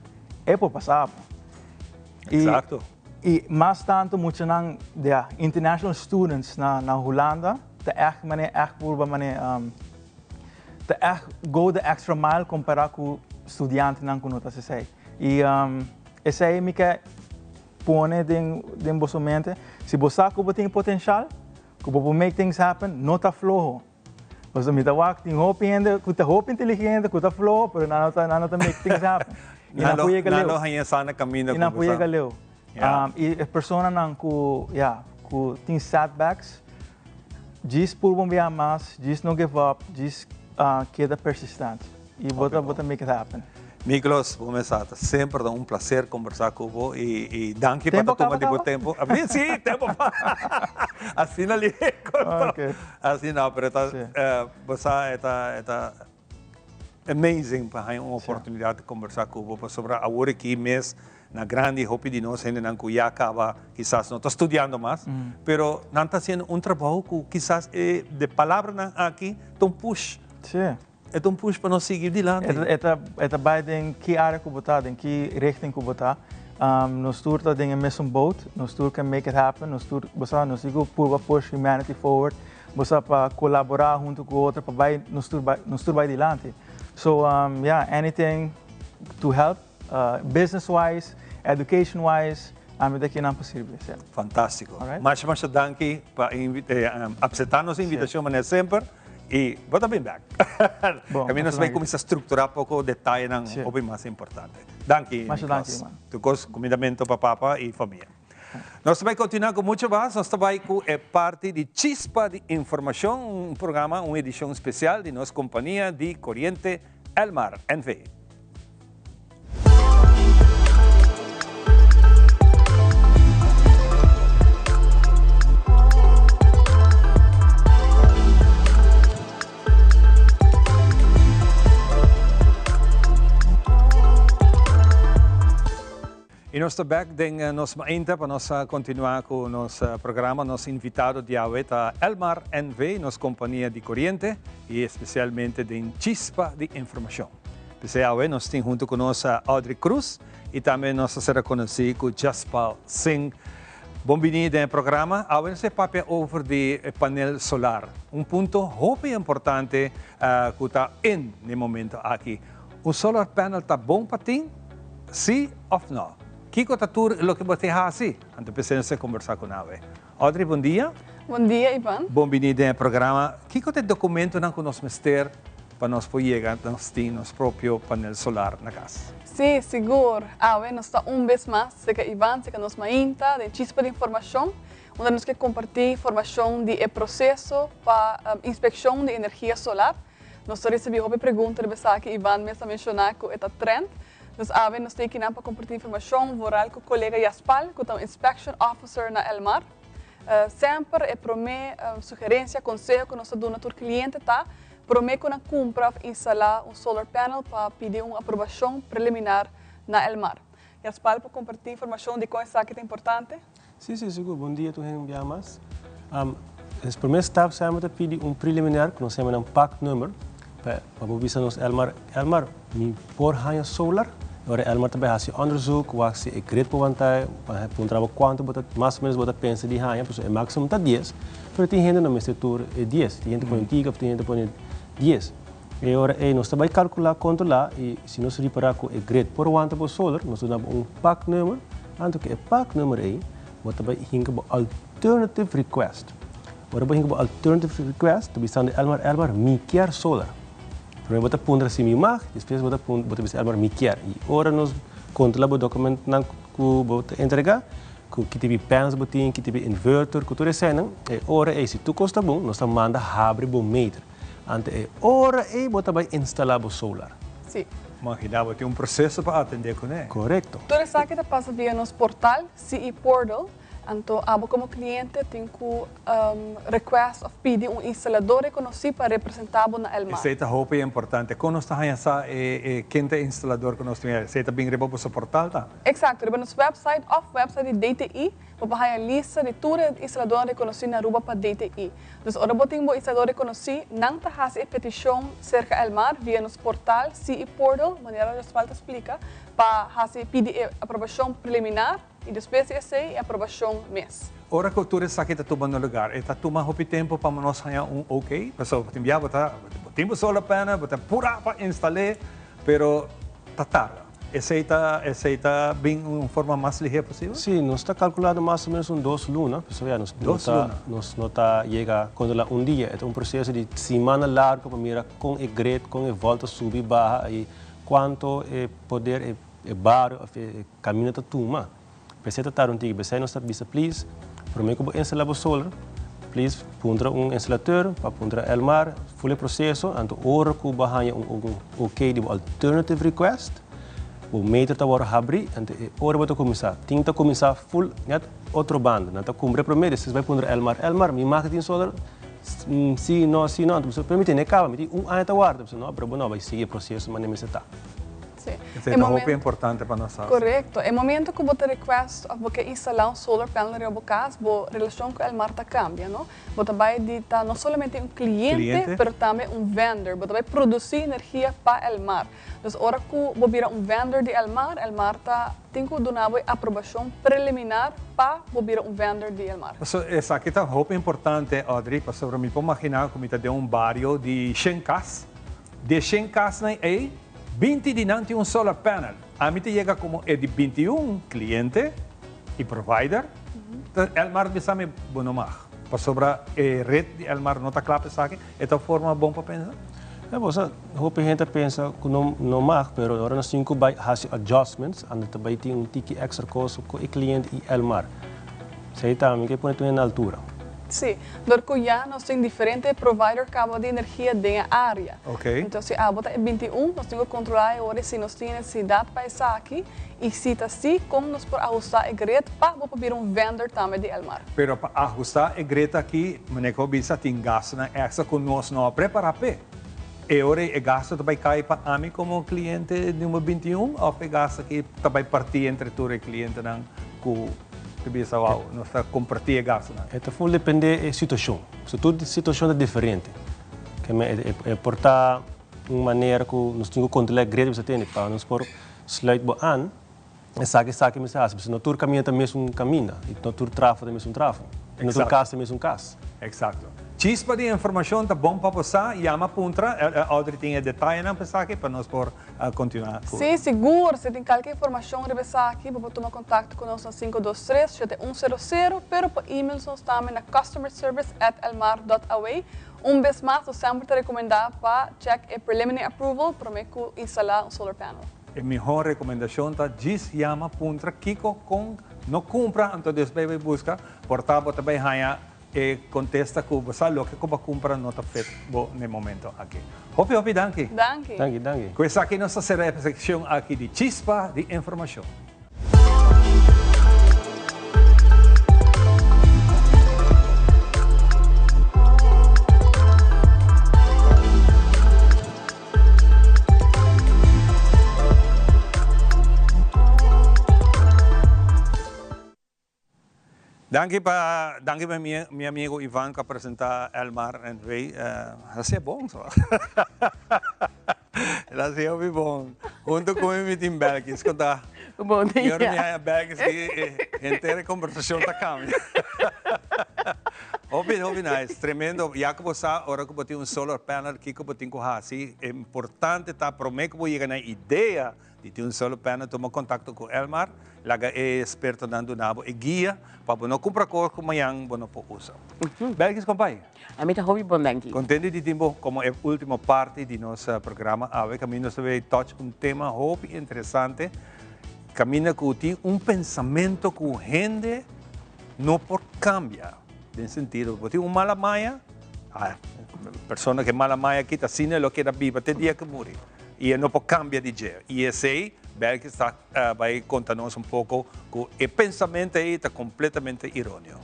é por passar. Exato. E mais tanto muito nang de international students na Holanda, te echt purba te echt go the extra mile comparar com estudante nang kuno ta se sei. E essa é mica pone den vosso mente, se você tem potencial, que você make things happen, não tá flojo. Você me tá wak tem hope ainda, que tá hope inteligente, que tá flojo, pero não tá make things happen. E não pode galeu. Não hanya sana caminho. E não pode galeu. E a pessoa não tem setbacks, diz por bom via mais, diz não give up, diz queda persistente e bota make it happen. Miklos, começar, sempre é prazer conversar com você e danke para tomar de tempo. Sim, tempo. Assim ali. Assim não, pero você está amazing para uma oportunidade de conversar com você sobre a hora que mês na grande roupa de nós ainda não já acaba, quizás não está estudando mais, pero não está fazendo trabalho que quizás de palavra aqui, então push. Sim. É push para nós seguir adiante. É vai em que área que botar, em que richting que botar. Nós tour tá em mesmo boat, nós tour can make it happen, nós tour nós sigo por push humanity forward, você para colaborar junto com outra para vai nós tour vai adiante. So anything to help business wise, education wise, Amin daqui não é possível. Fantástico. Mas danke para aceitar nossa invitação, mas sempre. E bota bem back. Kami nós vai começar a estruturar pouco o detalhe ng o mais importante. Danke, Nicolas. Tukos, comidamento para papa e família. Nós vamos continuar com muito mais. Nós vamos com a parte de Chispa de Informação, programa, uma edição especial de nossa companhia de corriente Elmar NV. E nós estamos back em nossa mainta para nós continuar com o nosso programa. Nosso invitado de hoje é Elmar NV, nossa companhia de corriente e especialmente de Chispa de Informação. Hoje nós temos junto com nós Audrey Cruz e também nós será conhecido com Jaspal Singh. Bem-vindo ao programa. Hoje nós vamos over de painel solar. Ponto muito importante que está no momento aqui. O solar panel está bom para ti? Sim ou não? Kiko Tatur, lo que você faz assim? Antes de conversar com ela. Audrey, bom dia. Bom dia, Ivan. Bem-vindo ao programa. Kiko te documento que nós mister para nós poder chegar a nosso próprio painel solar na casa? Sim, seguro. Nós estamos vez mais, seja Ivan, seja nós mainta, de Chispa de Informação, onde nós queremos compartilhar informação de processo para inspeção de energia solar. Nós recebemos uma pergunta que Ivan mesmo mencionou que é trend. Dus nós temos que para compartilhar informação vooral com o colega Jaspal, que é o Inspection Officer na Elmar. Sempre é para mim sugerência, conselho que nós damos ao cliente, tá? Para mim que não compra instalar solar panel para pedir uma aprovação preliminar na Elmar. Jaspal, para compartilhar informação de coisa que é importante? Sim, seguro. Bom dia, tu enviamos. O primeiro step sempre é pedir preliminar, que nós chamamos pack number, para mobilizar nos Elmar. Elmar, me por hanha solar. Ora, Elmar também faz onderzoek, waar ze great povantij, para quanto mais ou menos bota pensa de hanha, porque é máximo tá 10, mas tem gente na estrutura é 10, tem gente põe 5, tem gente põe 10. E ora, nós também calcular quanto lá e se nós reparar com é great por quanto por solar, nós damos pack number, anto que é pack number aí, bota também hinga alternative request. Ora, hinga alternative request, tu bisa Elmar me quer solar. Primeiro bota pundra se me mag, depois bota bisa Elmar me quer. E ora nós controla o documento não que bota entregar, que tiver pans botin, que tiver inverter, que tudo isso não. E ora se tu custa bom, nós manda abre bom meter. Ante ora bota vai instalar o solar. Sim. Mas que dá um processo para atender com ele. Correto. Tudo isso que passa via nosso portal, CE Portal. Então, como cliente, tem que request of pedir instalador reconhecido para representar na Elmar. Isso é importante. Quando nós estamos quem é instalador que nós temos? Isso é bem reposto no portal, tá? Exato. No nosso website de DTI, vamos ter a lista de todos os instaladores reconhecidos na Aruba para DTI. Então, agora temos um instalador reconhecido, não está fazendo petição cerca do Elmar via nosso portal, CE Portal, maneira que a explica, para pedir aprovação preliminar. E depois essa aprovação mês. Ora que tu está aqui tomando lugar, está tomando tempo para nós ganhar ok? Pessoal, temos solar panel, pura para instalar, pero está tarde. Essa está bem uma forma mais ligeira possível? Sim, nós está calculado mais ou menos 2 lunas. Pessoal, nós não está chega quando lá dia. É processo de semana larga para mirar com o grid, com a volta subir barra e quanto poder barro caminho está toma. Precisa estar antigo, você não está bisa, please. Para mim, como instalar o solar, please, pondra instalador, para pondra Elmar, full processo, então ora que bahaya ok de alternative request, o meter está agora abrir, então ora vai começar. Tem que começar full, net outro bando, não está cumprir primeiro, você vai pondra Elmar, me marketing solar, sim, não, então permite nem acaba, me ano está guarda, não, para não vai seguir o processo, mas nem se está. Esse é muito importante para nós. Correto. No momento que você request você instalar solar panel na sua casa, a relação com o Elmar cambia, não? Você vai estar não somente cliente, mas também vendor. Você vai produzir energia para Elmar. Então, hora que você vira vendor de Elmar tem que dar uma aprovação preliminar para você virar vendor de Elmar. Isso aqui é muito importante, Audrey, porque eu me imaginar como está de bairro de 100 casas. De 100 casas, 20 dinante solar panel. A mí te llega como de 21 clientes, provider, Elmar bisa may bonumah. Pasobra red de Elmar não está claro sa akin. Ito forma bom para pensar? É, você, a gente pensa que não mag, mas agora nós temos que fazer adjustments, e também tem tiki extra coisa com o cliente e Elmar. Sei também que põe na altura. Sim, porque já nós temos diferentes providers cabo de energia dentro da área. Ok. Então, se a bota é 21, nós temos que controlar agora se nós temos necessidade para isso aqui e se está assim, como nós podemos ajustar a grade para poder vendor também de Elmar. Pero para ajustar a greta aqui, maneco bisa tem gasto na extra com nós não preparar pé. E ora é gasto também cai para mim como cliente número 21 ou é gasto que também partir entre tu e cliente não com bisa wow, nós está compartilhar gasto não. Então, vai depender da situação. Se toda situação é diferente, que é portar uma maneira que nós temos que controlar a grade que você tem para nós por sluit aan. En saque me sabe, se não tur caminha também um caminho, e não tur trafo também um trafo, e não tur casa também um casa. Exato. Chispa de informação tá bom para você, chama puntra, Audrey tem detalhe na pessoa para nós por continuar. Sim, seguro, se tem qualquer informação revisar aqui, pode tomar contato conosco no 523-7100, pero por e-mail nós também na customerservice@elmar.aw. Vez mais, eu sempre te recomendar para check a preliminary approval para me instalar solar panel. A melhor recomendação tá diz chama puntra Kiko com não compra, então después vai buscar, portável também ganha e contesta que você lo que como compra não está feito no momento aqui. Hopi, danke. Danke. Danke. Com essa aqui nossa secção aqui de chispa de informação. Danke para meu amigo Ivan que apresentar Elmar and Ray. Assim é bom só. Assim é bom. Junto com o meeting Belgis, que tá. Bom dia. Eu minha Belgis que inteira conversação tá câmbio. Hobby nice, tremendo. Já que você agora que botar solar panel aqui que botar com assim, é importante tá para mim que vou chegar na ideia de ter solar panel, tomar contato com Elmar, laga é experto dando nabo e guia para não comprar coisa como yang não pode usar. Belgis companhia. A mim tá hobby bom danke. Contente de tempo como é a última parte de nosso programa, a caminho sobre touch tema hobby interessante. Camina com pensamento que gente não pode cambiar. En sentido, porque un mala maya, persona que mala maya quita cine lo que era viva, te dia que morre. E não pode cambiar de jeito. E esse aí, Belkis vai contar-nos pouco que o pensamento aí está completamente irônico.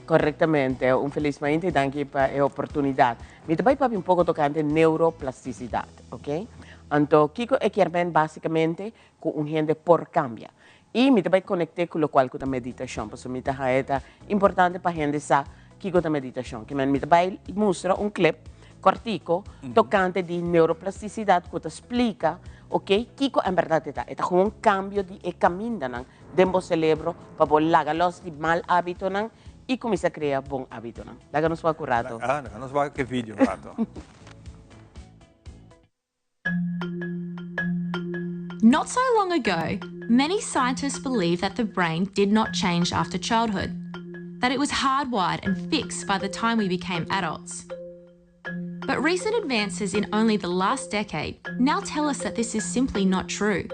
Corretamente, infelizmente, danke para a oportunidade. Me também para um pouco tocante neuroplasticidade, ok? Então, Kiko é que basicamente com gente por cambiar. E me também conectei com o qual com a meditação, porque me é importante para a gente saber que com a meditação, que me também mostra clip cortico tocante de neuroplasticidade que explica, ok, que em verdade é como cambio de caminho dentro do cérebro para largar los de mal hábito e começar a criar bom hábito. Daga nos vai curado. Daga nos vai que vídeo rato. Not so long ago, many scientists believed that the brain did not change after childhood, that it was hardwired and fixed by the time we became adults. But recent advances in only the last decade now tell us that this is simply not true.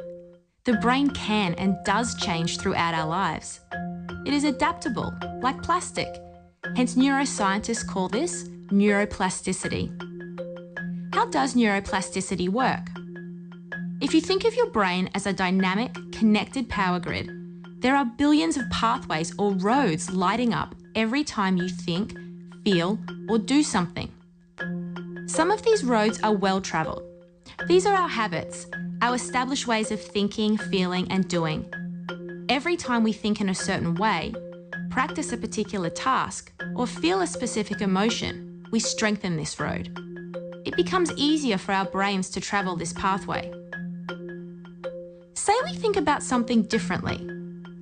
The brain can and does change throughout our lives. It is adaptable, like plastic. Hence, neuroscientists call this neuroplasticity. How does neuroplasticity work? If you think of your brain as a dynamic, connected power grid, there are billions of pathways or roads lighting up every time you think, feel, or do something. Some of these roads are well-travelled. These are our habits, our established ways of thinking, feeling, and doing. Every time we think in a certain way, practice a particular task, or feel a specific emotion, we strengthen this road. It becomes easier for our brains to travel this pathway. Say we think about something differently,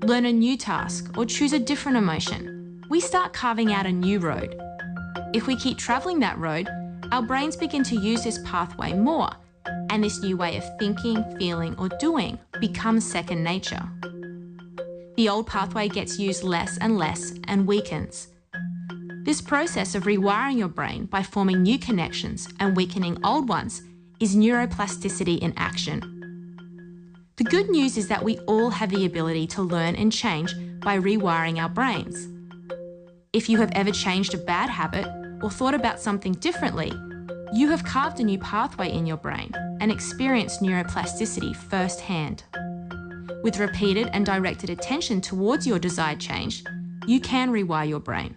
learn a new task, or choose a different emotion. We start carving out a new road. If we keep travelling that road, our brains begin to use this pathway more, and this new way of thinking, feeling, or doing becomes second nature. The old pathway gets used less and less and weakens. This process of rewiring your brain by forming new connections and weakening old ones is neuroplasticity in action. The good news is that we all have the ability to learn and change by rewiring our brains. If you have ever changed a bad habit or thought about something differently, you have carved a new pathway in your brain and experienced neuroplasticity firsthand. With repeated and directed attention towards your desired change, you can rewire your brain.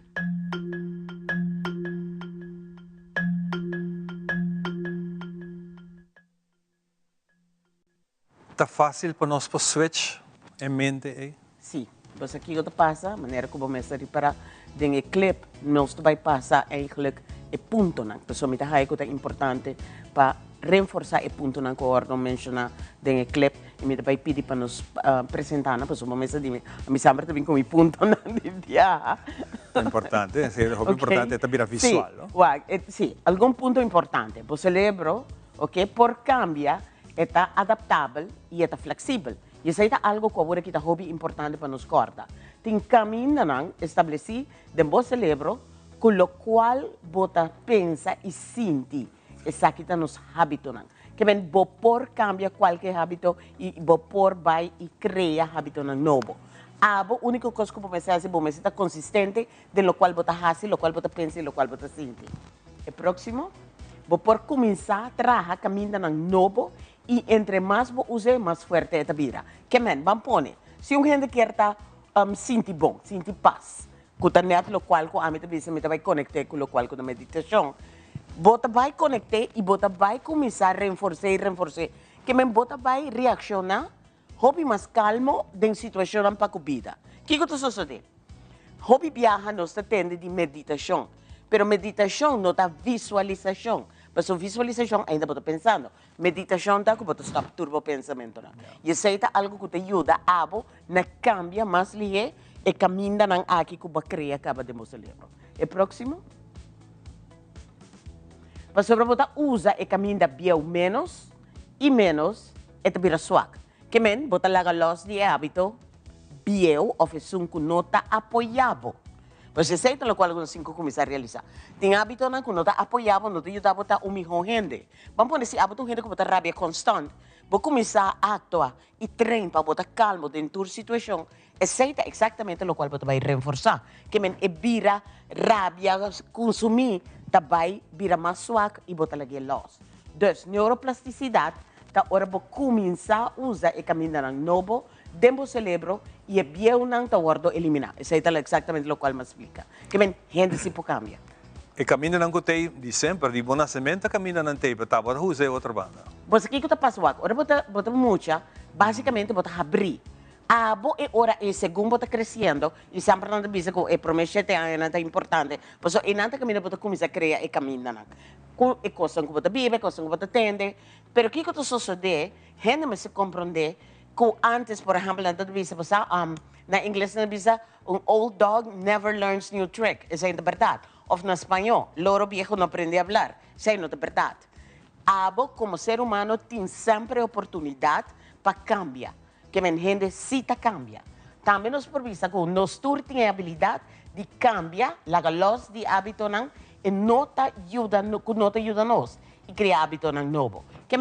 Está fácil para nós para switch em mente, eh? Sim, dus aqui wat passa, maneira como me para den clip, nós vai passar eigenlijk e punto nan. Dus met hij dat importante para reforçar e punto nan que o menciona den clip e me vai pedir para nos apresentar, pues uma mesa de me sempre também com o punto nan de dia. Importante, é importante é também visual, sí, no? Sim, algum ponto importante. O cérebro, ok, por cambia, está adaptável e está flexível. E isso é algo que agora que é hobby importante para nos corda. Tem caminho não estabelecido dentro do cérebro com o qual você pensa e sente. Isso aqui está nos hábitos não. Que vem por cambia qualquer hábito e por vai e cria hábito novo. A única coisa que você faz é você está consistente de lo qual você faz, lo qual você pensa e lo qual você sente. O próximo, você por começar a trabalhar caminho novo. E entre mais você usa, mais forte é a vida. Que men, vamos pôr. Se um gente quer sentir bom, sentir paz, que tá net lo qual que a mim também vai conectar com o qual com a meditação, você vai conectar e você vai começar a reforçar. Que men, você vai reaccionar, hobby mais calmo em situação para a vida. O que está sucedendo? Hobby viaja não está tendo de meditação, mas meditação não está visualização. Mas a visualização ainda estou pensando. Meditação está que você stop turbo pensamento. E isso é algo que te ajuda a na cambia mais ligeiro e caminha nang aqui que você cria acaba de mostrar. E próximo. Mas sobre você usa e caminha bem menos e menos e te vira suave. Que men, você laga los de hábito bem ou fez que não está apoiado. Pues ese es lo cual algunos cinco comienzan a realizar. Tiene hábito que no te apoyaba, no te ayudaba a un mejor gente. Vamos a poner ese hábito gente que está rabia constante. Vos comienzar a actuar y treinar para estar calmo dentro de tu situación. Ese es exactamente lo cual vos vas a reforzar. Que men vira rabia, consumir, te va a vira más suave y vos te la guía los. Entonces, neuroplasticidad, ahora vos comienzar a usar el camino novo dentro do cérebro e é bem não está guardo eliminar. Isso é exatamente o qual me explica. Que bem, gente se cambia. E caminho não gostei de sempre, de boa semente, caminho não tem, tá, agora usa outra banda. Você o que está passando agora? Você mucha, basicamente você abrir. A boa hora é segundo você crescendo e sempre não diz que é promessa é importante. Por isso, não caminho você começa a criar e caminho não. É coisa que você vive, coisa que você tende. Mas o que está sucedendo? Gente me se compreende. Antes, por exemplo, na inglês não diz old dog never learns new trick. Isso é verdade. Ou na espanhol, loro viejo não aprende a falar. Isso é verdade. Como ser humano, tem sempre oportunidade para cambiar. Que a gente sim cambia. Também nos provisa que nós temos a habilidade de cambiar los de hábito e não te ajuda nós a criar hábito novo. Que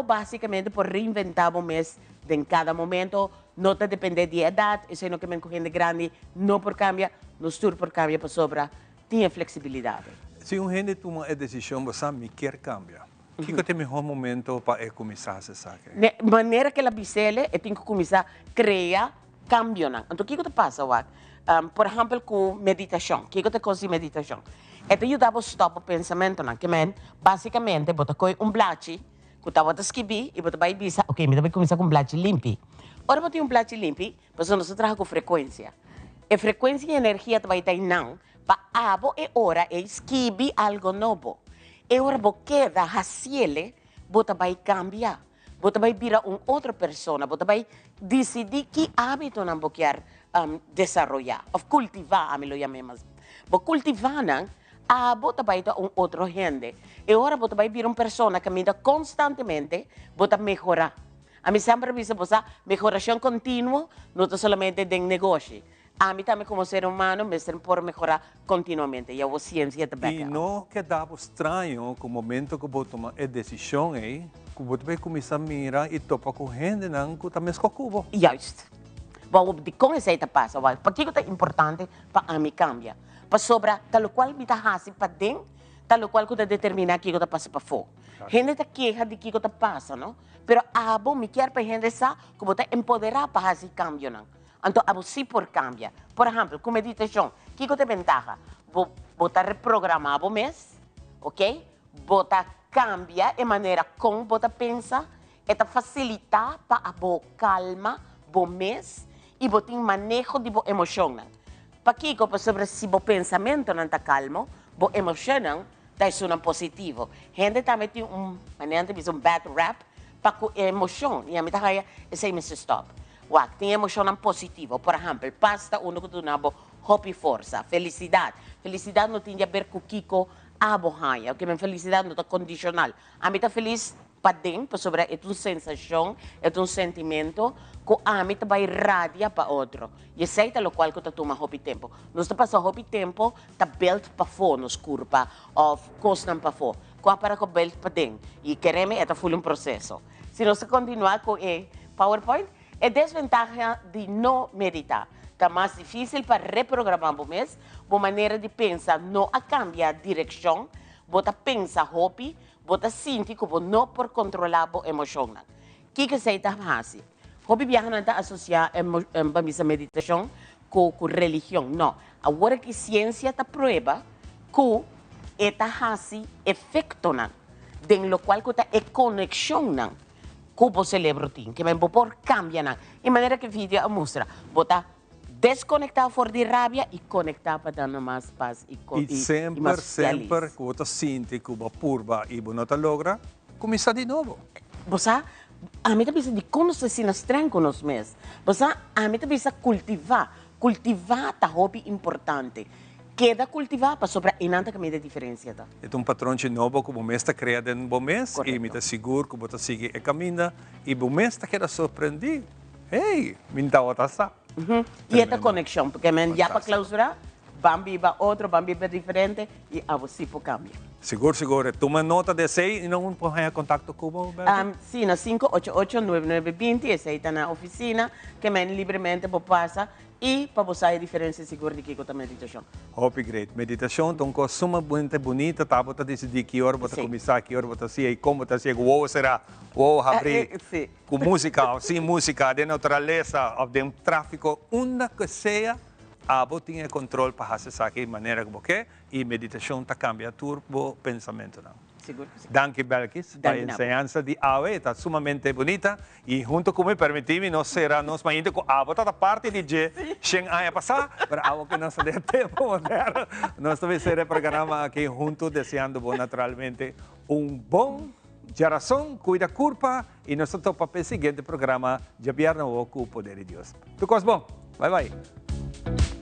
basicamente por reinventar o mês em cada momento, não te depende de idade, isso é no que me gente grande, não por cambia, nós tudo por cambia para sobra, tinha flexibilidade. Se um gente toma a decisão, você me quer cambiar. O que é o melhor momento para começar a fazer? De maneira que ela bicele, tem que começar a criar cambio. Então, o que passa, por exemplo, com meditação. O que te consigo meditação? É te ajudar a stop o pensamento, que basicamente, você coi blachi, que você vai escrever e você vai pensar, ok, me vai começar com blachi limpo. Ora, você tem blachi limpo, você não se trabalha com frequência. E frequência e energia vai estar não, para e hora é escrever algo novo. E ora você queda haciele, você vai cambiar. Você vai virar outra pessoa, você vai decidir que hábito não você quer desenvolver, ou cultivar, a mim lo chamamos. Você cultivar não, você vai ter outro gente. E agora você vai vir uma pessoa que caminha constantemente, você melhorar. A mí siempre dice, pues, mejoración continua, no solamente de negocio. A mí también como ser humano me sirve por mejorar continuamente. Yo hago ciencia de E não quedava estranho com o momento que você toma a decisão aí, que você vai começar a mirar e topa com gente não que também com cubo. Juist. Wat die kon is te passa, wat para que é importante para a mim cambia. Para sobra, tal qual me tá hasi para dentro, tal qual que determina que tá passa para fora. Gente tá queja de que tá passa, não? Pero abo me quer para gente sa como tá empoderar para hasi cambio não. Então, abo sim por cambia. Por exemplo, com meditação, que te ventaja? Bota reprogramar o mês, ok? Bota cambia a maneira como bota pensa, e facilitar para a calma, o mês, e bota manejo de emoção. Para que sobre se o pensamento não está calmo, a emoção está sendo positivo. Gente também tem maneira de bad rap para a emoção, e a mim está aí, esse é stop. Tem emoção positiva. Por exemplo, pasta uno que tu nabo hope força, felicidade. Felicidade não tem a ver com Kiko abohanha, porque minha felicidade não está condicional. A mim está feliz para dentro, sobre é uma sensação, é um sentimento que a mim vai irradiar para outro. E esse é o qual que tu toma hope tempo. Nós está passando hope tempo, está belt para fora, nos curva, ou costa para fora. Com para com belt para dentro. E queremos é full um processo. Se nós continuar com o PowerPoint, é desvantagem de não meditar. Está mais difícil para reprogramar o mês, a maneira de pensar não a cambiar de direção, bota pensar hobby, bota sentir que não por controlar a emoção. O que você está fazendo? Hobby viaja não está associado a meditação com religião, não. Agora que a ciência está prova que está fazendo efeito, de lo qual está a conexão, que o cérebro tem, que vai por cambiar. De maneira que o vídeo mostra, bota desconectar fora de rabia e conectar para dar mais paz e sempre que você sente que você purba e você não logra, começa de novo. Você, a mim também de como se sente estranho com nós mesmos. Você, a mim também cultivar é hobby importante. Queda cultivar para sobre e nada que me dê diferença. É patrão de novo que o mês está criado em um mês e me está seguro que você sigue o caminho e o mês está querendo surpreender. Ei, me está outra sa. E esta conexão, porque já para clausurar, vamos viver outro, vamos viver diferente e a você por cambio. Seguro. Toma nota desse aí e não pode contato com o sim, na 588-9920, esse aí está na oficina, que livremente pode passar. E para você a diferença segura de que é a meditação. Hope great. Meditação é uma coisa sumamente bonita, tá? Você decidir que hora você começar, que hora você sair, como você chega, ou será, ou abrir com música, ou sem música, de natureza, ou de tráfico, onde que seja, você tem controle para fazer isso de maneira que você quer, e meditação está cambiando o pensamento. Seguro que sim. Danke, Belkis. A enseñanza de AWE está sumamente bonita e junto com me permitir, nós será nós ainda com a outra parte de G, sem a passar, para algo que nós dê tempo moderno. Nós também será programa aqui junto, desejando naturalmente bom geração, cuida curva e nós estamos para o seguinte programa, de viernes com o poder de Deus. Tudo bom? Bye bye.